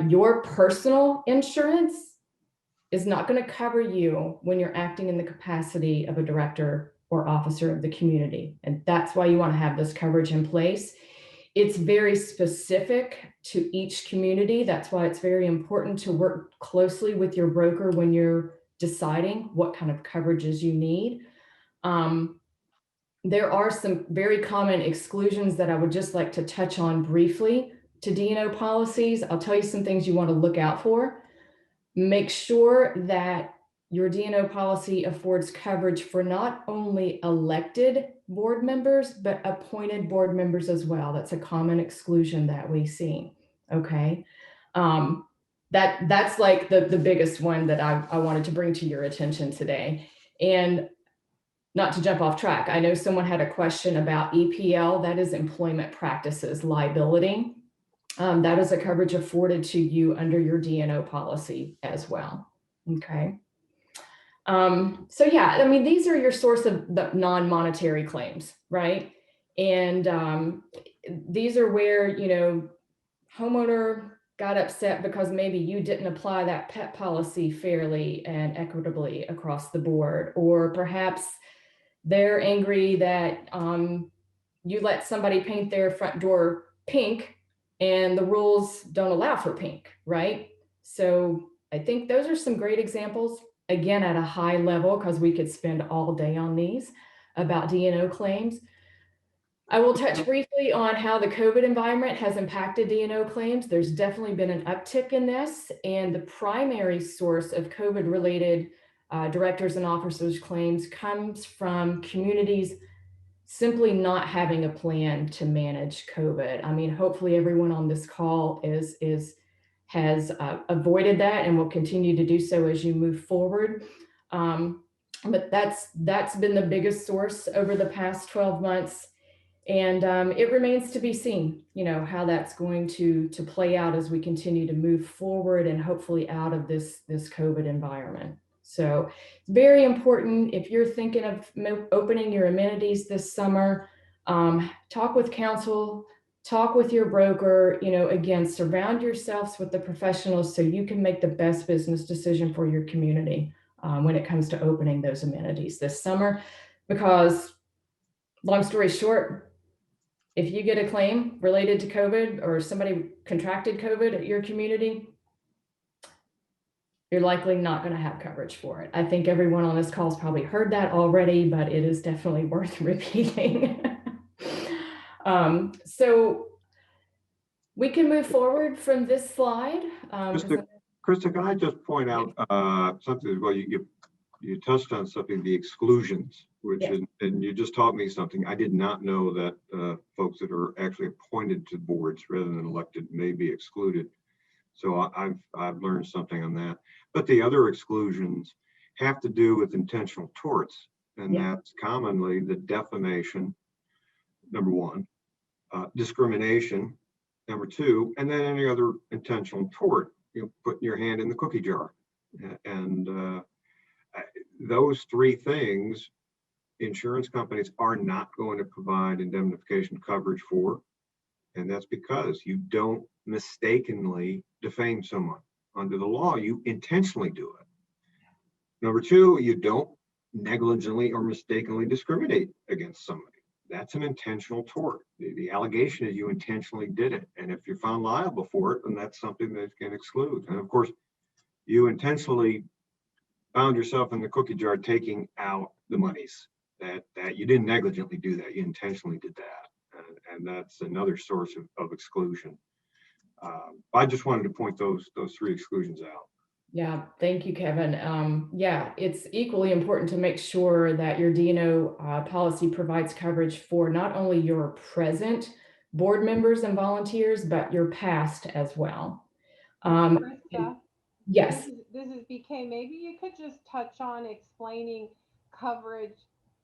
Your personal insurance is not going to cover you when you're acting in the capacity of a director or officer of the community. And that's why you want to have this coverage in place. It's very specific to each community. That's why it's very important to work closely with your broker when you're deciding what kind of coverages you need. There are some very common exclusions that I would just like to touch on briefly to D&O policies. I'll tell you some things you want to look out for. Make sure that your D&O policy affords coverage for not only elected board members, but appointed board members as well. That's a common exclusion that we see. Okay. That's like the biggest one that I wanted to bring to your attention today. And not to jump off track, I know someone had a question about EPL, that is employment practices liability. That is a coverage afforded to you under your D&O policy as well. Okay. So yeah, I mean, these are your source of the non-monetary claims, right? And these are where, you know, homeowner got upset because maybe you didn't apply that pet policy fairly and equitably across the board, or perhaps they're angry that you let somebody paint their front door pink and the rules don't allow for pink, right? So I think those are some great examples, again, at a high level, because we could spend all day on these about D&O claims. I will touch briefly on how the COVID environment has impacted D&O claims. There's definitely been an uptick in this, and the primary source of COVID-related directors and officers claims comes from communities simply not having a plan to manage COVID. I mean, hopefully everyone on this call has avoided that and will continue to do so as you move forward. But that's been the biggest source over the past 12 months. And it remains to be seen, you know, how that's going to play out as we continue to move forward and hopefully out of this COVID environment. So it's very important if you're thinking of opening your amenities this summer, talk with counsel, talk with your broker, you know, again, surround yourselves with the professionals so you can make the best business decision for your community when it comes to opening those amenities this summer, because Long story short, if you get a claim related to COVID or somebody contracted COVID at your community, you're likely not going to have coverage for it. I think everyone on this call has probably heard that already, but it is definitely worth repeating. So we can move forward from this slide. Krista, can I just point out something? Well, you touched on something, the exclusions, which is, and you just taught me something. I did not know that folks that are actually appointed to boards rather than elected may be excluded. So I've learned something on that. But the other exclusions have to do with intentional torts, and that's commonly the defamation, number one, discrimination, number two, and then any other intentional tort, putting your hand in the cookie jar. And those three things, insurance companies are not going to provide indemnification coverage for. And that's because you don't mistakenly defame someone. Under the law, you intentionally do it. Number two, you don't negligently or mistakenly discriminate against somebody. That's an intentional tort. The allegation is you intentionally did it. And if you're found liable for it, then that's something that can exclude. And of course, you intentionally found yourself in the cookie jar taking out the monies. That you didn't negligently do that. You intentionally did that. And that's another source of exclusion. I just wanted to point those three exclusions out. Yeah, thank you, Kevin. Yeah, it's equally important to make sure that your D&O policy provides coverage for not only your present board members and volunteers, but your past as well. Krista, yes. This is BK. Maybe you could just touch on explaining coverage,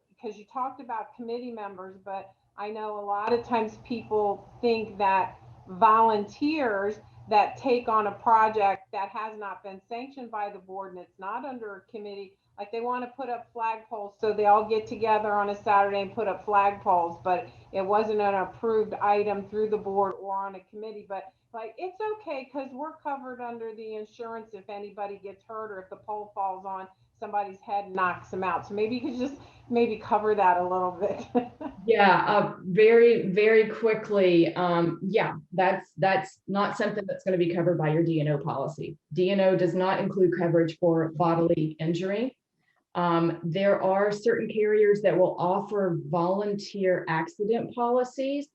because you talked about committee members, but I know a lot of times people think that volunteers that take on a project that has not been sanctioned by the board and it's not under a committee, like they want to put up flagpoles, so they all get together on a Saturday and put up flagpoles, but it wasn't an approved item through the board or on a committee. But like, it's okay because we're covered under the insurance if anybody gets hurt or if the pole falls on somebody's head and knocks them out. So maybe you could just maybe cover that a little bit. Yeah, very, very quickly. Yeah, that's not something that's going to be covered by your D&O policy. D&O does not include coverage for bodily injury. There are certain carriers that will offer volunteer accident policies,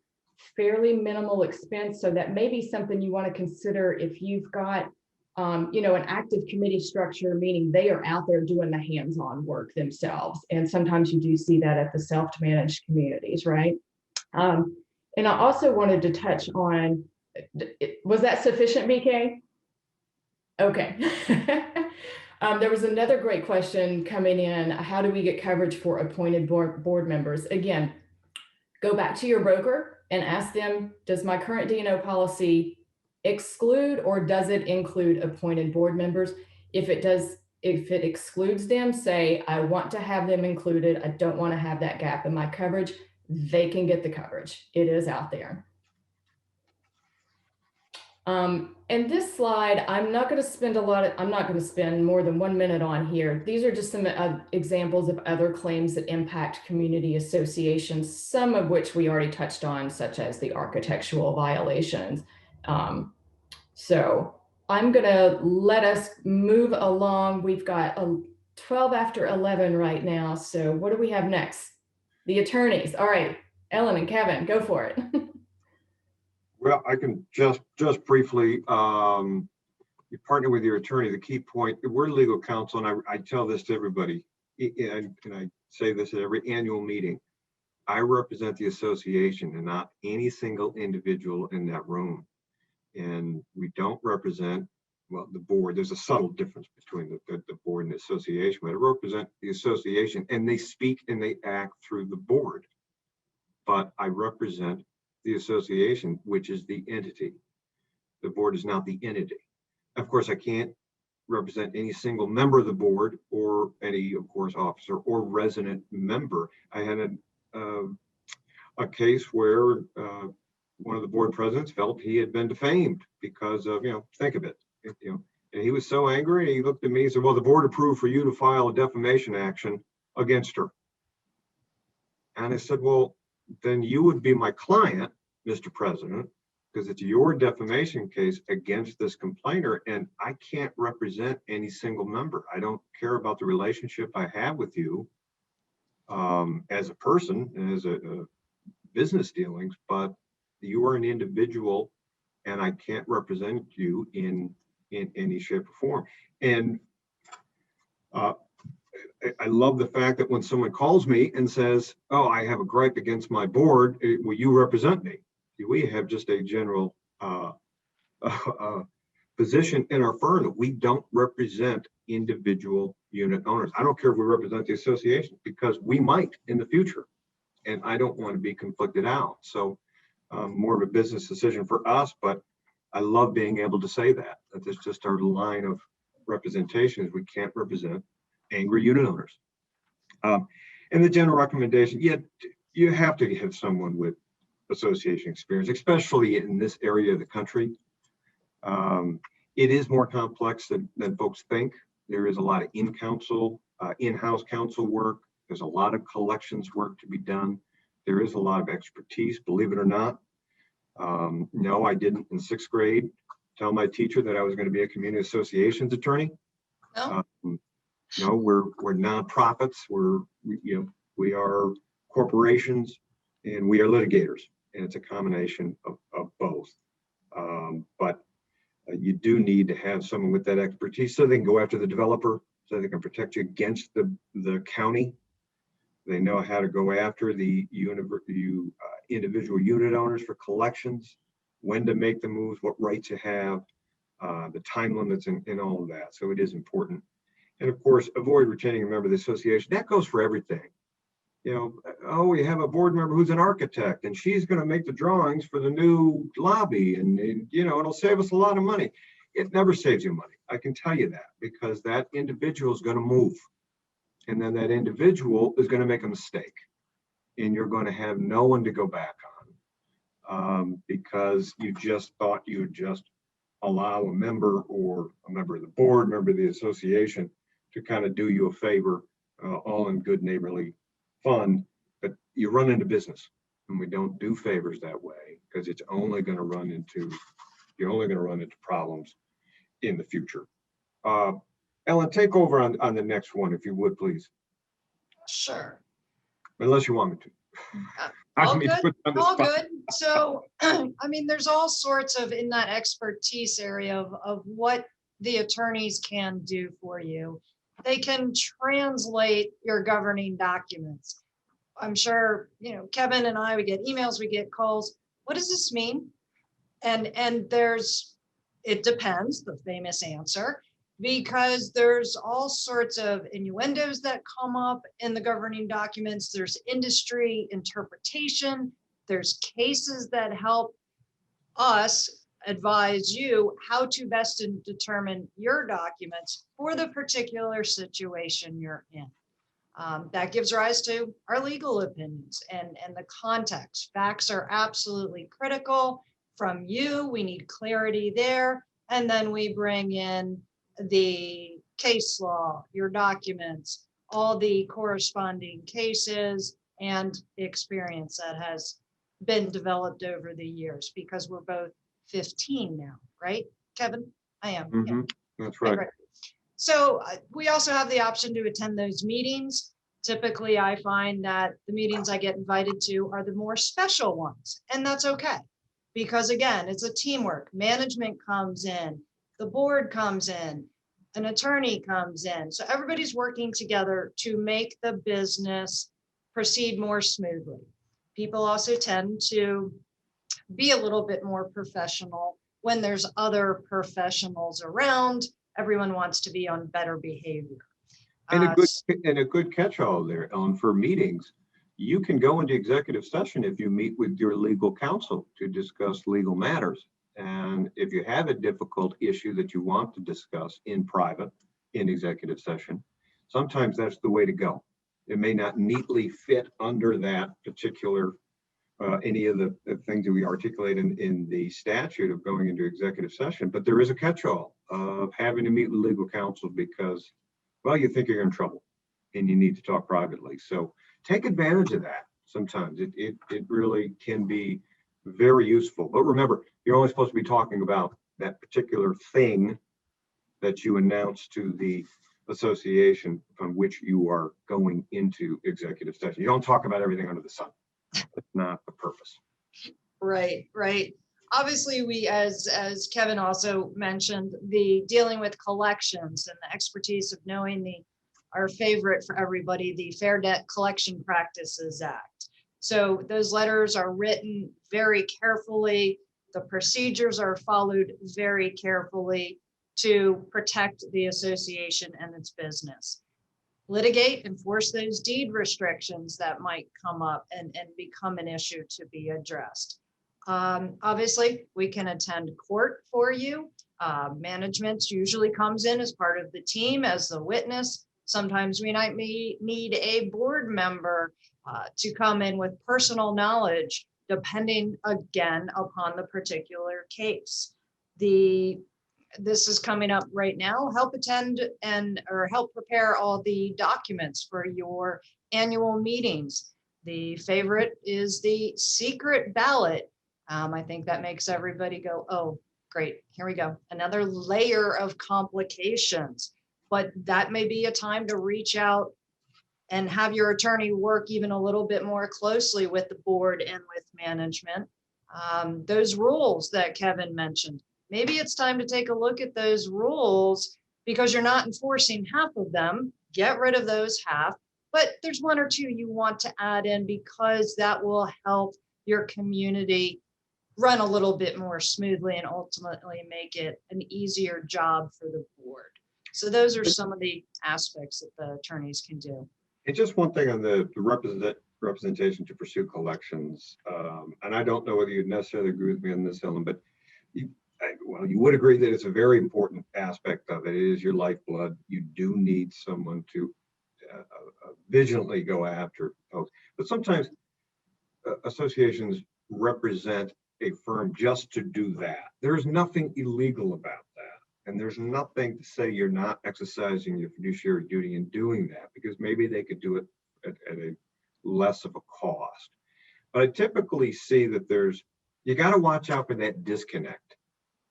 fairly minimal expense. So that may be something you want to consider if you've got an active committee structure, meaning they are out there doing the hands-on work themselves. And sometimes you do see that at the self-managed communities, right? And I also wanted to touch on, was that sufficient, BK? Okay. There was another great question coming in. How do we get coverage for appointed board members? Again, go back to your broker and ask them, does my current D&O policy exclude or does it include appointed board members? If it does, if it excludes them, say, I want to have them included. I don't want to have that gap in my coverage. They can get the coverage. It is out there. And this slide, I'm not going to spend more than 1 minute on here. These are just some examples of other claims that impact community associations, some of which we already touched on, such as the architectural violations. So I'm going to let us move along. We've got 12 after 11 right now. So what do we have next? The attorneys. All right, Ellen and Kevin, go for it. Well, I can just briefly, you partner with your attorney. The key point, we're legal counsel, and I tell this to everybody, and I say this at every annual meeting. I represent the association and not any single individual in that room. And we don't represent, well, the board. There's a subtle difference between the board and the association, but I represent the association, and they speak and they act through the board. But I represent the association, which is the entity. The board is not the entity. Of course, I can't represent any single member of the board or any, of course, officer or resident member. I had a case where one of the board presidents felt he had been defamed because of, think of it, and he was so angry, and he looked at me and said, well, the board approved for you to file a defamation action against her. And I said, well, then you would be my client, Mr. President, because it's your defamation case against this complainer, and I can't represent any single member. I don't care about the relationship I have with you as a person and as a business dealings, but you are an individual, and I can't represent you in any shape or form. And I love the fact that when someone calls me and says, oh, I have a gripe against my board, will you represent me? We have just a general position in our firm that we don't represent individual unit owners. I don't care if we represent the association, because we might in the future, and I don't want to be conflicted out. So more of a business decision for us, but I love being able to say that that's just our line of representation is we can't represent angry unit owners. And the general recommendation, you have to have someone with association experience, especially in this area of the country. It is more complex than folks think. There is a lot of in-house counsel work. There's a lot of collections work to be done. There is a lot of expertise, believe it or not. No, I didn't in 6th grade tell my teacher that I was going to be a community associations attorney. No. No, we're nonprofits. We are corporations, and we are litigators, and it's a combination of both. But you do need to have someone with that expertise so they can go after the developer, so they can protect you against the county. They know how to go after the individual unit owners for collections, when to make the moves, what rights you have, the time limits, and all of that. So it is important. And of course, avoid retaining a member of the association. That goes for everything. Oh, we have a board member who's an architect, and she's going to make the drawings for the new lobby, and it'll save us a lot of money. It never saves you money. I can tell you that, because that individual is going to move, and then that individual is going to make a mistake, and you're going to have no one to go back on because you just thought you would just allow a member or a member of the board, member of the association to kind of do you a favor, all in good neighborly fun, but you run into business, and we don't do favors that way, because it's only going to run into problems in the future. Ellen, take over on the next one, if you would, please. Sure. Unless you want me to. All good. All good. So, there's all sorts of in that expertise area of what the attorneys can do for you. They can translate your governing documents. I'm sure, Kevin and I, we get emails, we get calls. What does this mean? And it depends, the famous answer, because there's all sorts of innuendos that come up in the governing documents. There's industry interpretation. There's cases that help us advise you how to best determine your documents for the particular situation you're in. That gives rise to our legal opinions and the context. Facts are absolutely critical from you. We need clarity there. And then we bring in the case law, your documents, all the corresponding cases and experience that has been developed over the years, because we're both 15 now, right, Kevin? I am. Mm-hmm. Yeah. That's right. So we also have the option to attend those meetings. Typically, I find that the meetings I get invited to are the more special ones, and that's okay. Because again, it's a teamwork. Management comes in, the board comes in, an attorney comes in. So everybody's working together to make the business proceed more smoothly. People also tend to be a little bit more professional when there's other professionals around. Everyone wants to be on better behavior. And a good catch-all there, Ellen, for meetings. You can go into executive session if you meet with your legal counsel to discuss legal matters. And if you have a difficult issue that you want to discuss in private, in executive session, sometimes that's the way to go. It may not neatly fit under that particular, any of the things that we articulate in the statute of going into executive session, but there is a catch-all of having to meet with legal counsel because, well, you think you're in trouble and you need to talk privately. So take advantage of that. sometimes. It really can be very useful. But remember, you're only supposed to be talking about that particular thing that you announce to the association on which you are going into executive session. You don't talk about everything under the sun. That's not the purpose. Right, right. Obviously, we, as Kevin also mentioned, the dealing with collections and the expertise of knowing our favorite for everybody, the Fair Debt Collection Practices Act. So those letters are written very carefully. The procedures are followed very carefully to protect the association and its business. Litigate, enforce those deed restrictions that might come up and become an issue to be addressed. Obviously, we can attend court for you. Management usually comes in as part of the team as the witness. Sometimes we might need a board member to come in with personal knowledge, depending again upon the particular case. This is coming up right now. Help attend or help prepare all the documents for your annual meetings. The favorite is the secret ballot. I think that makes everybody go, oh, great, here we go. Another layer of complications, but that may be a time to reach out and have your attorney work even a little bit more closely with the board and with management. Those rules that Kevin mentioned, maybe it's time to take a look at those rules because you're not enforcing half of them. Get rid of those half, but there's one or two you want to add in because that will help your community run a little bit more smoothly and ultimately make it an easier job for the board. So those are some of the aspects that the attorneys can do. And just one thing on the representation to pursue collections, and I don't know whether you'd necessarily agree with me on this, Ellen, but you would agree that it's a very important aspect of it. It is your lifeblood. You do need someone to vigilantly go after folks. But sometimes associations represent a firm just to do that. There's nothing illegal about that. And there's nothing to say you're not exercising your fiduciary duty in doing that, because maybe they could do it at a less of a cost. But I typically see that you got to watch out for that disconnect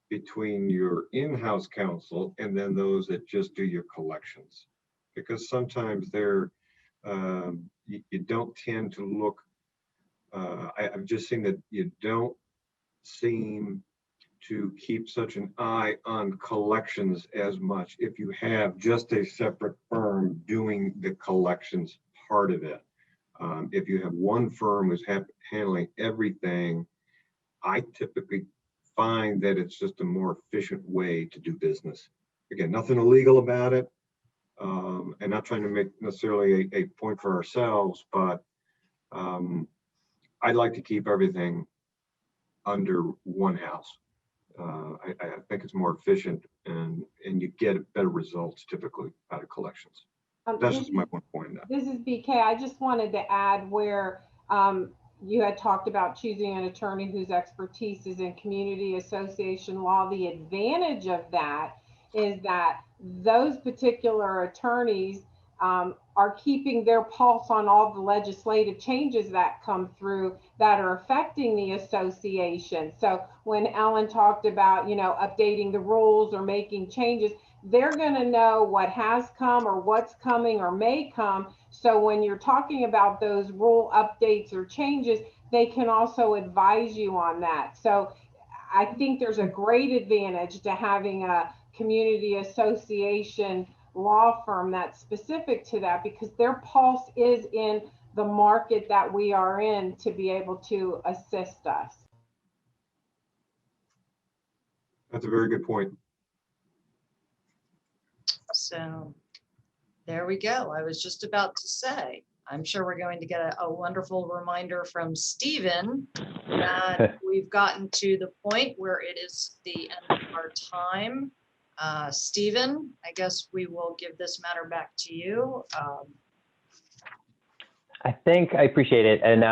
between your in-house counsel and then those that just do your collections, because sometimes you don't tend to look. I've just seen that you don't seem to keep such an eye on collections as much if you have just a separate firm doing the collections part of it. If you have one firm who's handling everything, I typically find that it's just a more efficient way to do business. Again, nothing illegal about it, and not trying to make necessarily a point for ourselves, but I'd like to keep everything under one house. I think it's more efficient and you get better results typically out of collections. That's just my one point. This is BK. I just wanted to add where you had talked about choosing an attorney whose expertise is in community association law. The advantage of that is that those particular attorneys are keeping their pulse on all the legislative changes that come through that are affecting the association. So when Ellen talked about, updating the rules or making changes, they're going to know what has come or what's coming or may come. So when you're talking about those rule updates or changes, they can also advise you on that. So I think there's a great advantage to having a community association law firm that's specific to that, because their pulse is in the market that we are in to be able to assist us. That's a very good point. So there we go. I was just about to say, I'm sure we're going to get a wonderful reminder from Stephen that we've gotten to the point where it is the end of our time. Stephen, I guess we will give this matter back to you. I think I appreciate it. And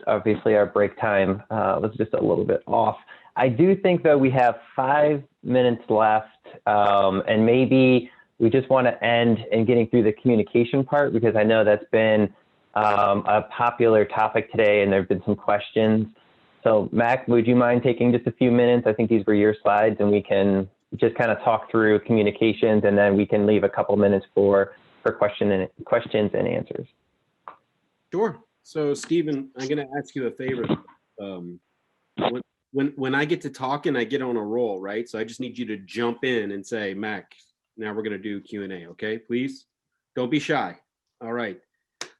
obviously our break time was just a little bit off. I do think though we have 5 minutes left, and maybe we just want to end in getting through the communication part, because I know that's been a popular topic today, and there have been some questions. So Mac, would you mind taking just a few minutes? I think these were your slides, and we can just kind of talk through communications, and then we can leave a couple minutes for questions and answers. Sure. So Stephen, I'm going to ask you a favor. When I get to talking, I get on a roll, right? So I just need you to jump in and say, Mac, now we're going to do Q&A, okay? Please don't be shy. All right.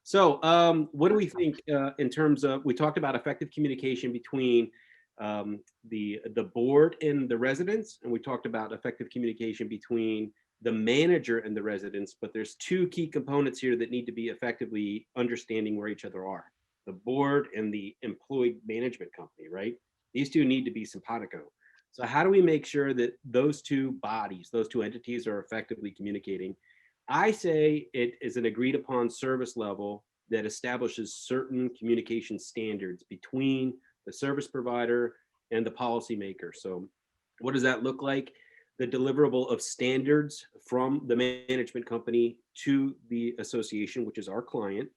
So what do we think in terms of, we talked about effective communication between the board and the residents, and we talked about effective communication between the manager and the residents, but there's two key components here that need to be effectively understanding where each other are. The board and the employee management company, right? These two need to be simpatico. So how do we make sure that those two bodies, those two entities are effectively communicating? I say it is an agreed upon service level that establishes certain communication standards between the service provider and the policymaker. So what does that look like? The deliverable of standards from the management company to the association, which is our client.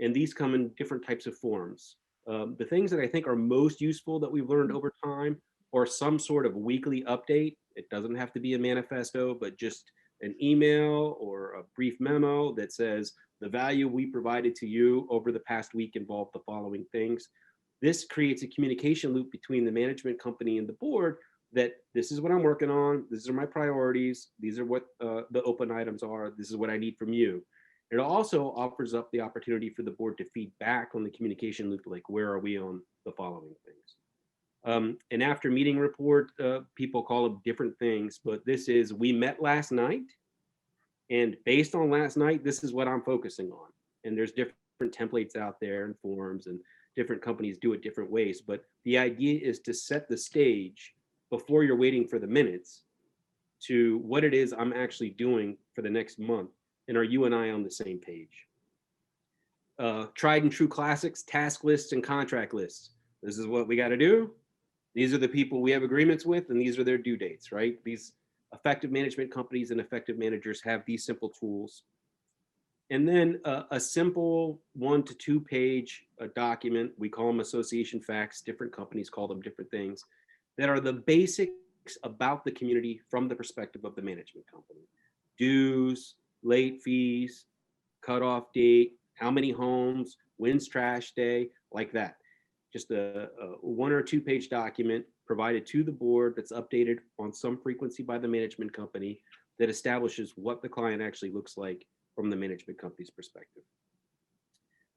And these come in different types of forms. The things that I think are most useful that we've learned over time are some sort of weekly update. It doesn't have to be a manifesto, but just an email or a brief memo that says the value we provided to you over the past week involved the following things. This creates a communication loop between the management company and the board that this is what I'm working on, these are my priorities, these are what the open items are, this is what I need from you. It also offers up the opportunity for the board to feed back on the communication loop, like where are we on the following things. An after meeting report, people call them different things, but this is, we met last night, and based on last night, this is what I'm focusing on. And there's different templates out there and forms, and different companies do it different ways, but the idea is to set the stage before you're waiting for the minutes to what it is I'm actually doing for the next month. And are you and I on the same page? Tried and true classics, task lists and contract lists. This is what we got to do. These are the people we have agreements with, and these are their due dates, right? These effective management companies and effective managers have these simple tools. And then a simple 1 to 2 page document, we call them association facts, different companies call them different things, that are the basics about the community from the perspective of the management company. Dues, late fees, cutoff date, how many homes, when's trash day, like that. Just a 1 or 2 page document provided to the board that's updated on some frequency by the management company that establishes what the client actually looks like from the management company's perspective.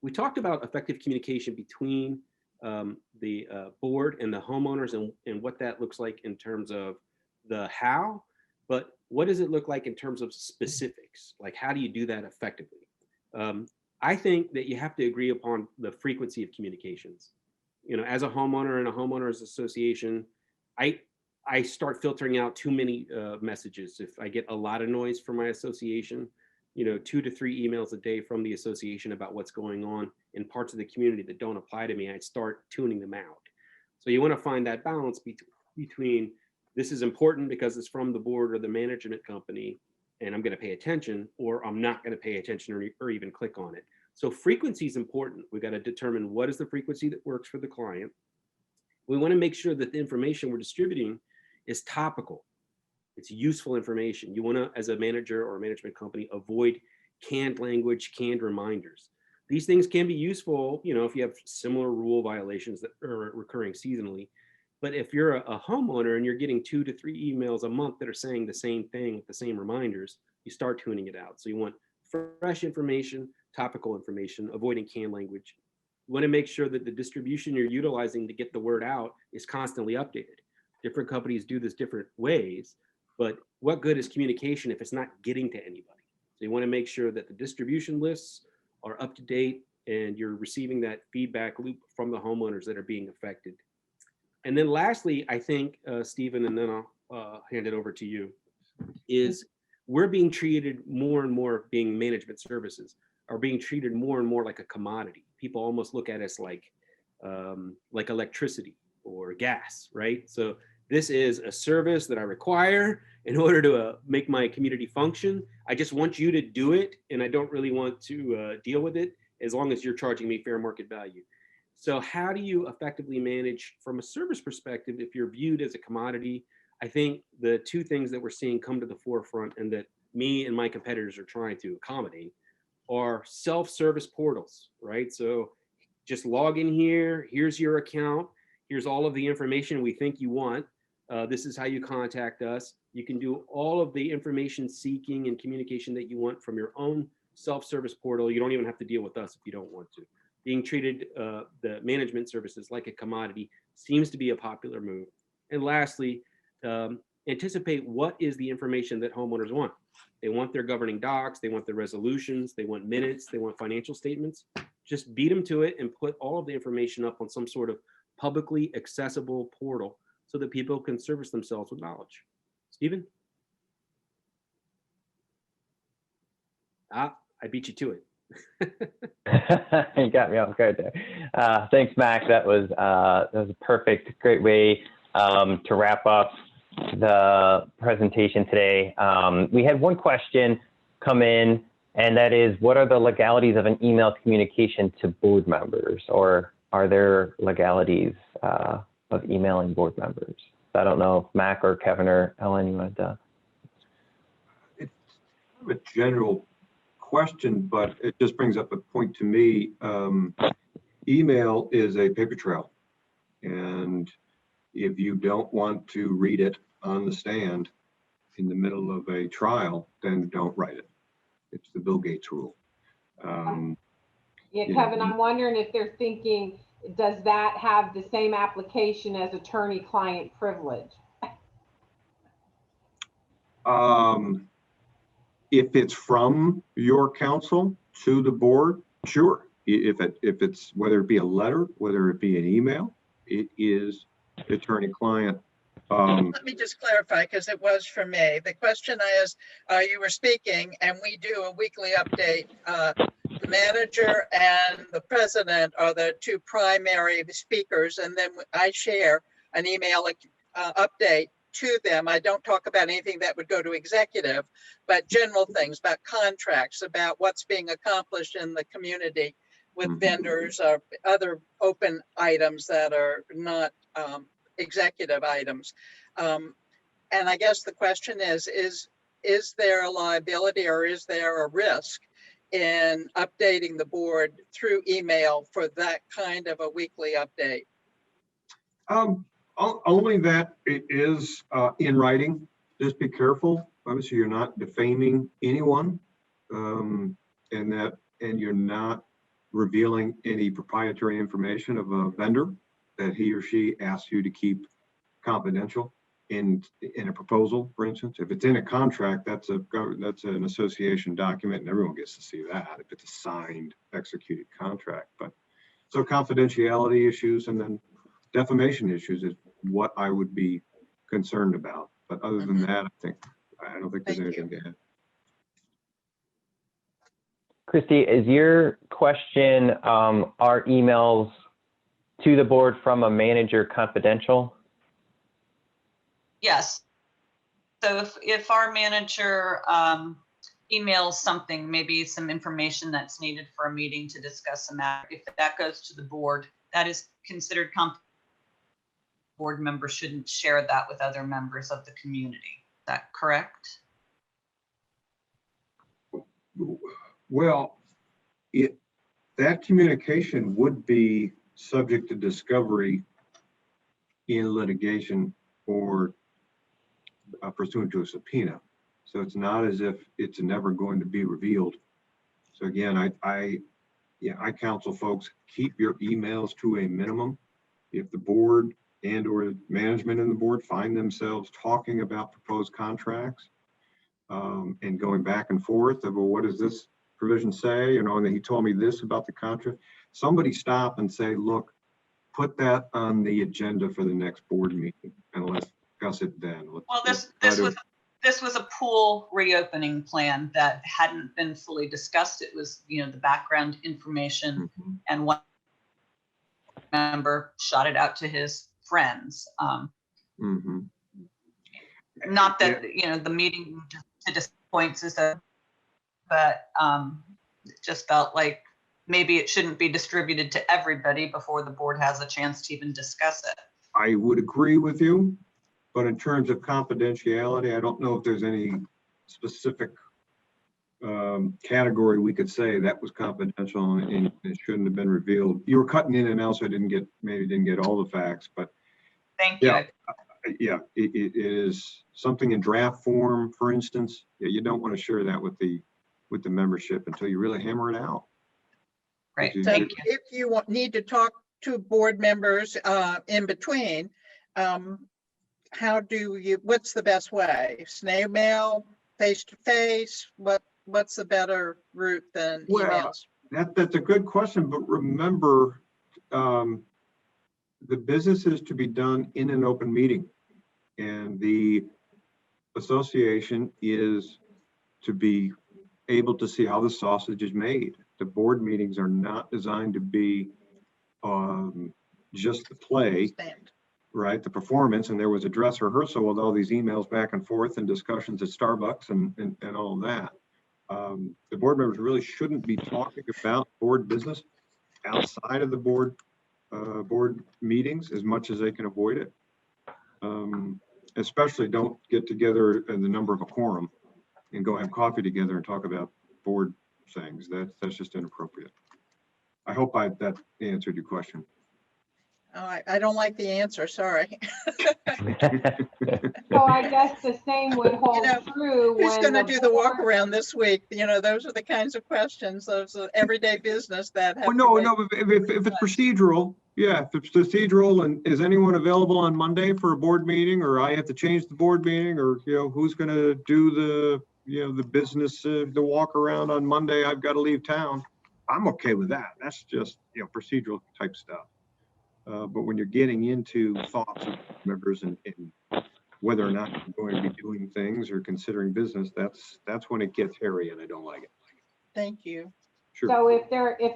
We talked about effective communication between the board and the homeowners and what that looks like in terms of the how, but what does it look like in terms of specifics? Like, how do you do that effectively? I think that you have to agree upon the frequency of communications. You know, as a homeowner in a homeowners association, I start filtering out too many messages. If I get a lot of noise from my association, you know, 2 to 3 emails a day from the association about what's going on in parts of the community that don't apply to me, I start tuning them out. So you want to find that balance between this is important because it's from the board or the management company and I'm going to pay attention, or I'm not going to pay attention or even click on it. So frequency is important. We've got to determine what is the frequency that works for the client. We want to make sure that the information we're distributing is topical. It's useful information. You want to, as a manager or a management company, avoid canned language, canned reminders. These things can be useful, you know, if you have similar rule violations that are recurring seasonally. But if you're a homeowner and you're getting 2 to 3 emails a month that are saying the same thing with the same reminders, you start tuning it out. So you want fresh information, topical information, avoiding canned language. You want to make sure that the distribution you're utilizing to get the word out is constantly updated. Different companies do this different ways, but what good is communication if it's not getting to anybody? So you want to make sure that the distribution lists are up to date and you're receiving that feedback loop from the homeowners that are being affected. And then lastly, I think, Stephen, and then I'll hand it over to you, is we're being treated more and more, being management services, are being treated more and more like a commodity. People almost look at us like electricity or gas, right? So this is a service that I require in order to make my community function. I just want you to do it, and I don't really want to deal with it. as long as you're charging me fair market value. So how do you effectively manage from a service perspective if you're viewed as a commodity? I think the two things that we're seeing come to the forefront and that me and my competitors are trying to accommodate are self-service portals, right? So just log in here, here's your account, here's all of the information we think you want. This is how you contact us. You can do all of the information seeking and communication that you want from your own self-service portal. You don't even have to deal with us if you don't want to. Being treated, the management services like a commodity seems to be a popular move. And lastly, anticipate what is the information that homeowners want. They want their governing docs, they want the resolutions, they want minutes, they want financial statements. Just beat them to it and put all of the information up on some sort of publicly accessible portal so that people can service themselves with knowledge. Stephen? I beat you to it. You got me off guard there. Thanks, Mac. That was a perfect, great way to wrap up the presentation today. We had one question come in, and that is, what are the legalities of an email communication to board members, or are there legalities of emailing board members? I don't know if Mac or Kevin or Ellen, you want to. It's a general question, but it just brings up a point to me. Email is a paper trail, and if you don't want to read it on the stand in the middle of a trial, then don't write it. It's the Bill Gates rule. Yeah, Kevin, I'm wondering if they're thinking, does that have the same application as attorney-client privilege? If it's from your counsel to the board, sure. If it's, whether it be a letter, whether it be an email, it is attorney-client. Let me just clarify, because it was for me. The question is, you were speaking, and we do a weekly update. The manager and the president are the two primary speakers, and then I share an email update to them. I don't talk about anything that would go to executive, but general things about contracts, about what's being accomplished in the community with vendors or other open items that are not executive items. And I guess the question is there a liability or is there a risk in updating the board through email for that kind of a weekly update? Only that it is in writing. Just be careful. Obviously, you're not defaming anyone, and you're not revealing any proprietary information of a vendor that he or she asks you to keep confidential in a proposal, for instance. If it's in a contract, that's an association document, and everyone gets to see that if it's a signed, executed contract. But so confidentiality issues and then defamation issues is what I would be concerned about. But other than that, I don't think there's anything to add. Christy, is your question, are emails to the board from a manager confidential? Yes. So if our manager emails something, maybe some information that's needed for a meeting to discuss a matter, if that goes to the board, that is considered confidential. Board members shouldn't share that with other members of the community. Is that correct? Well, that communication would be subject to discovery in litigation or pursuant to a subpoena. So it's not as if it's never going to be revealed. So again, I counsel folks, keep your emails to a minimum. If the board and or management and the board find themselves talking about proposed contracts and going back and forth of, well, what does this provision say? You know, and he told me this about the contract. Somebody stop and say, look, put that on the agenda for the next board meeting and let's discuss it then. Well, this was a pool reopening plan that hadn't been fully discussed. It was, the background information, and one member shot it out to his friends. Not that the meeting to disappoints is but it just felt like maybe it shouldn't be distributed to everybody before the board has a chance to even discuss it. I would agree with you, but in terms of confidentiality, I don't know if there's any specific category we could say that was confidential and it shouldn't have been revealed. You were cutting in and out, so I maybe didn't get all the facts, but Thank you. yeah, it is something in draft form, for instance. Yeah, you don't want to share that with the membership until you really hammer it out. Great, So thank you. If you need to talk to board members in between, what's the best way? Snail mail, face to face? What's the better route than emails? That's a good question, but remember, the business is to be done in an open meeting, and the association is to be able to see how the sausage is made. The board meetings are not designed to be just the play, right? The performance, and there was a dress rehearsal with all these emails back and forth and discussions at Starbucks and all of that. The board members really shouldn't be talking about board business outside of the board meetings as much as they can avoid it. Especially don't get together in the number of a quorum and go have coffee together and talk about board things. That's just inappropriate. I hope that answered your question. Oh, I don't like the answer, sorry. So I guess the same would hold true Who's when going to do the walk around this week? Those are the kinds of questions, those are everyday business that have. No, if it's procedural, yeah, if it's procedural, and is anyone available on Monday for a board meeting, or I have to change the board meeting, or who's going to do the business, the walk around on Monday? I've got to leave town. I'm okay with that. That's just procedural type stuff. But when you're getting into thoughts of members and whether or not you're going to be doing things or considering business, that's when it gets hairy, and I don't like it. Thank you. Sure. So if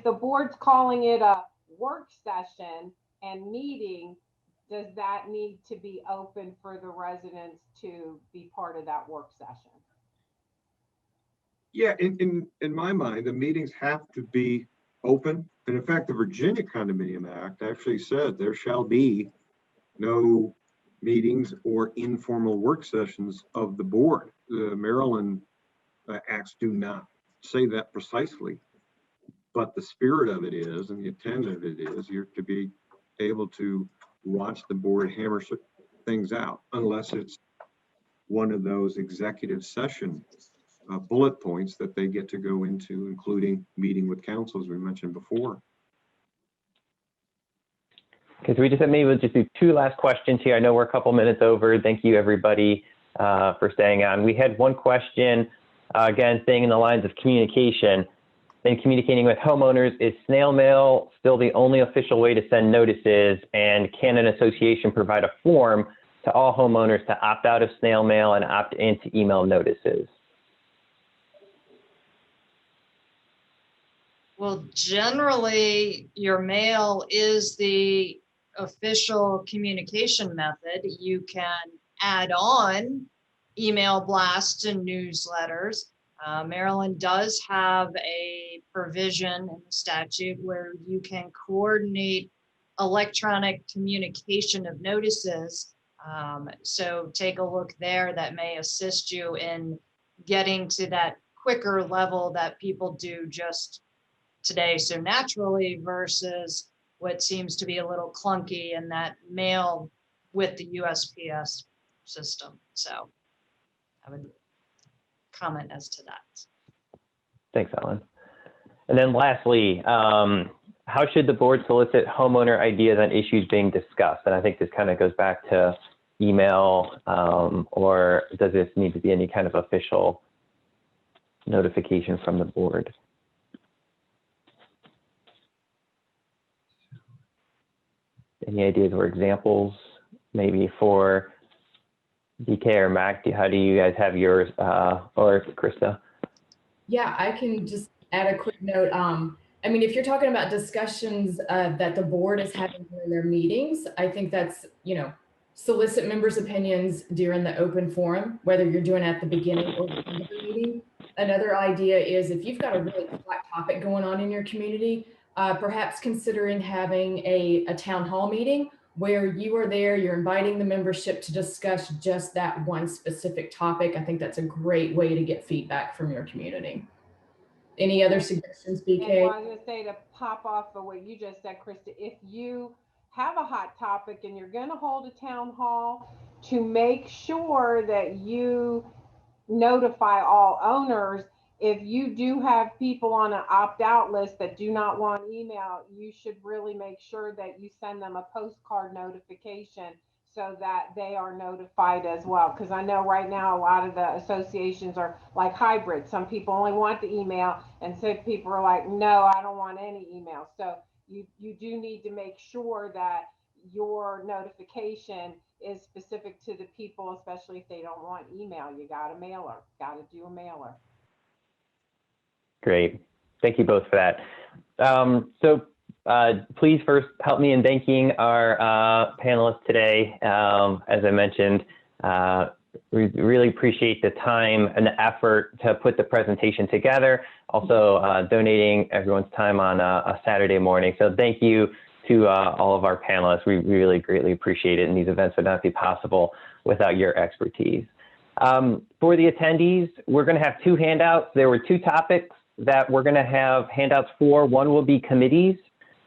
the board's calling it a work session and meeting, does that need to be open for the residents to be part of that work session? Yeah, in my mind, the meetings have to be open. And in fact, the Virginia Condominium Act actually said there shall be no meetings or informal work sessions of the board. The Maryland acts do not say that precisely, but the spirit of it is, and the intent of it is, you're to be able to watch the board hammer things out, unless it's one of those executive session bullet points that they get to go into, including meeting with council, as we mentioned before. Okay, so we'll just do two last questions here. I know we're a couple minutes over. Thank you, everybody, for staying on. We had one question, again, staying in the lines of communication. Then communicating with homeowners, is snail mail still the only official way to send notices? And can an association provide a form to all homeowners to opt out of snail mail and opt into email notices? Well, generally, your mail is the official communication method. You can add on email blasts and newsletters. Maryland does have a provision in the statute where you can coordinate electronic communication of notices. So take a look there. That may assist you in getting to that quicker level that people do just today so naturally versus what seems to be a little clunky in that mail with the USPS system. So I would comment as to that. Thanks, Ellen. And then lastly, how should the board solicit homeowner ideas on issues being discussed? And I think this kind of goes back to email, or does this need to be any kind of official notification from the board? Any ideas or examples, maybe for DK or Mac? How do you guys have yours, or Krista? Yeah, I can just add a quick note. I mean, if you're talking about discussions that the board is having during their meetings, I think that's, solicit members' opinions during the open forum, whether you're doing it at the beginning or the end of the meeting. Another idea is if you've got a really hot topic going on in your community, perhaps considering having a town hall meeting where you are there, you're inviting the membership to discuss just that one specific topic. I think that's a great way to get feedback from your community. Any other suggestions, BK? And I was going to say, to pop off of what you just said, Krista, if you have a hot topic and you're going to hold a town hall, to make sure that you notify all owners. If you do have people on an opt-out list that do not want email, you should really make sure that you send them a postcard notification so that they are notified as well. Because I know right now a lot of the associations are like hybrid. Some people only want the email, and some people are like, no, I don't want any email. So you do need to make sure that your notification is specific to the people, especially if they don't want email. You got to do a mailer. Great. Thank you both for that. Please first help me in thanking our panelists today. As I mentioned, we really appreciate the time and the effort to put the presentation together, also donating everyone's time on a Saturday morning. So thank you to all of our panelists. We really greatly appreciate it, and these events would not be possible without your expertise. For the attendees, we're going to have two handouts. There were two topics that we're going to have handouts for. One will be committees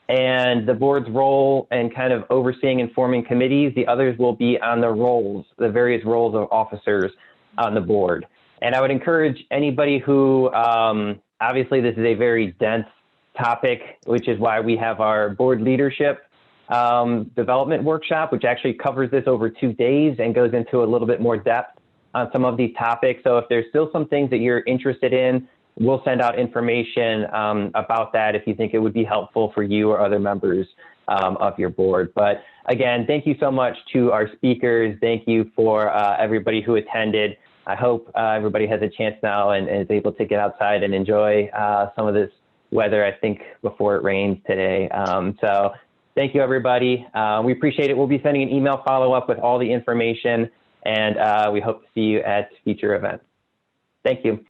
and the board's role and kind of overseeing and forming committees. The others will be on the roles, the various roles of officers on the board. And I would encourage anybody who, obviously this is a very dense topic, which is why we have our board leadership development workshop, which actually covers this over 2 days and goes into a little bit more depth on some of these topics. So if there's still some things that you're interested in, we'll send out information about that if you think it would be helpful for you or other members of your board. But again, thank you so much to our speakers. Thank you for everybody who attended. I hope everybody has a chance now and is able to get outside and enjoy some of this weather, I think, before it rains today. So thank you, everybody. We appreciate it. We'll be sending an email follow-up with all the information, and we hope to see you at future events. Thank you.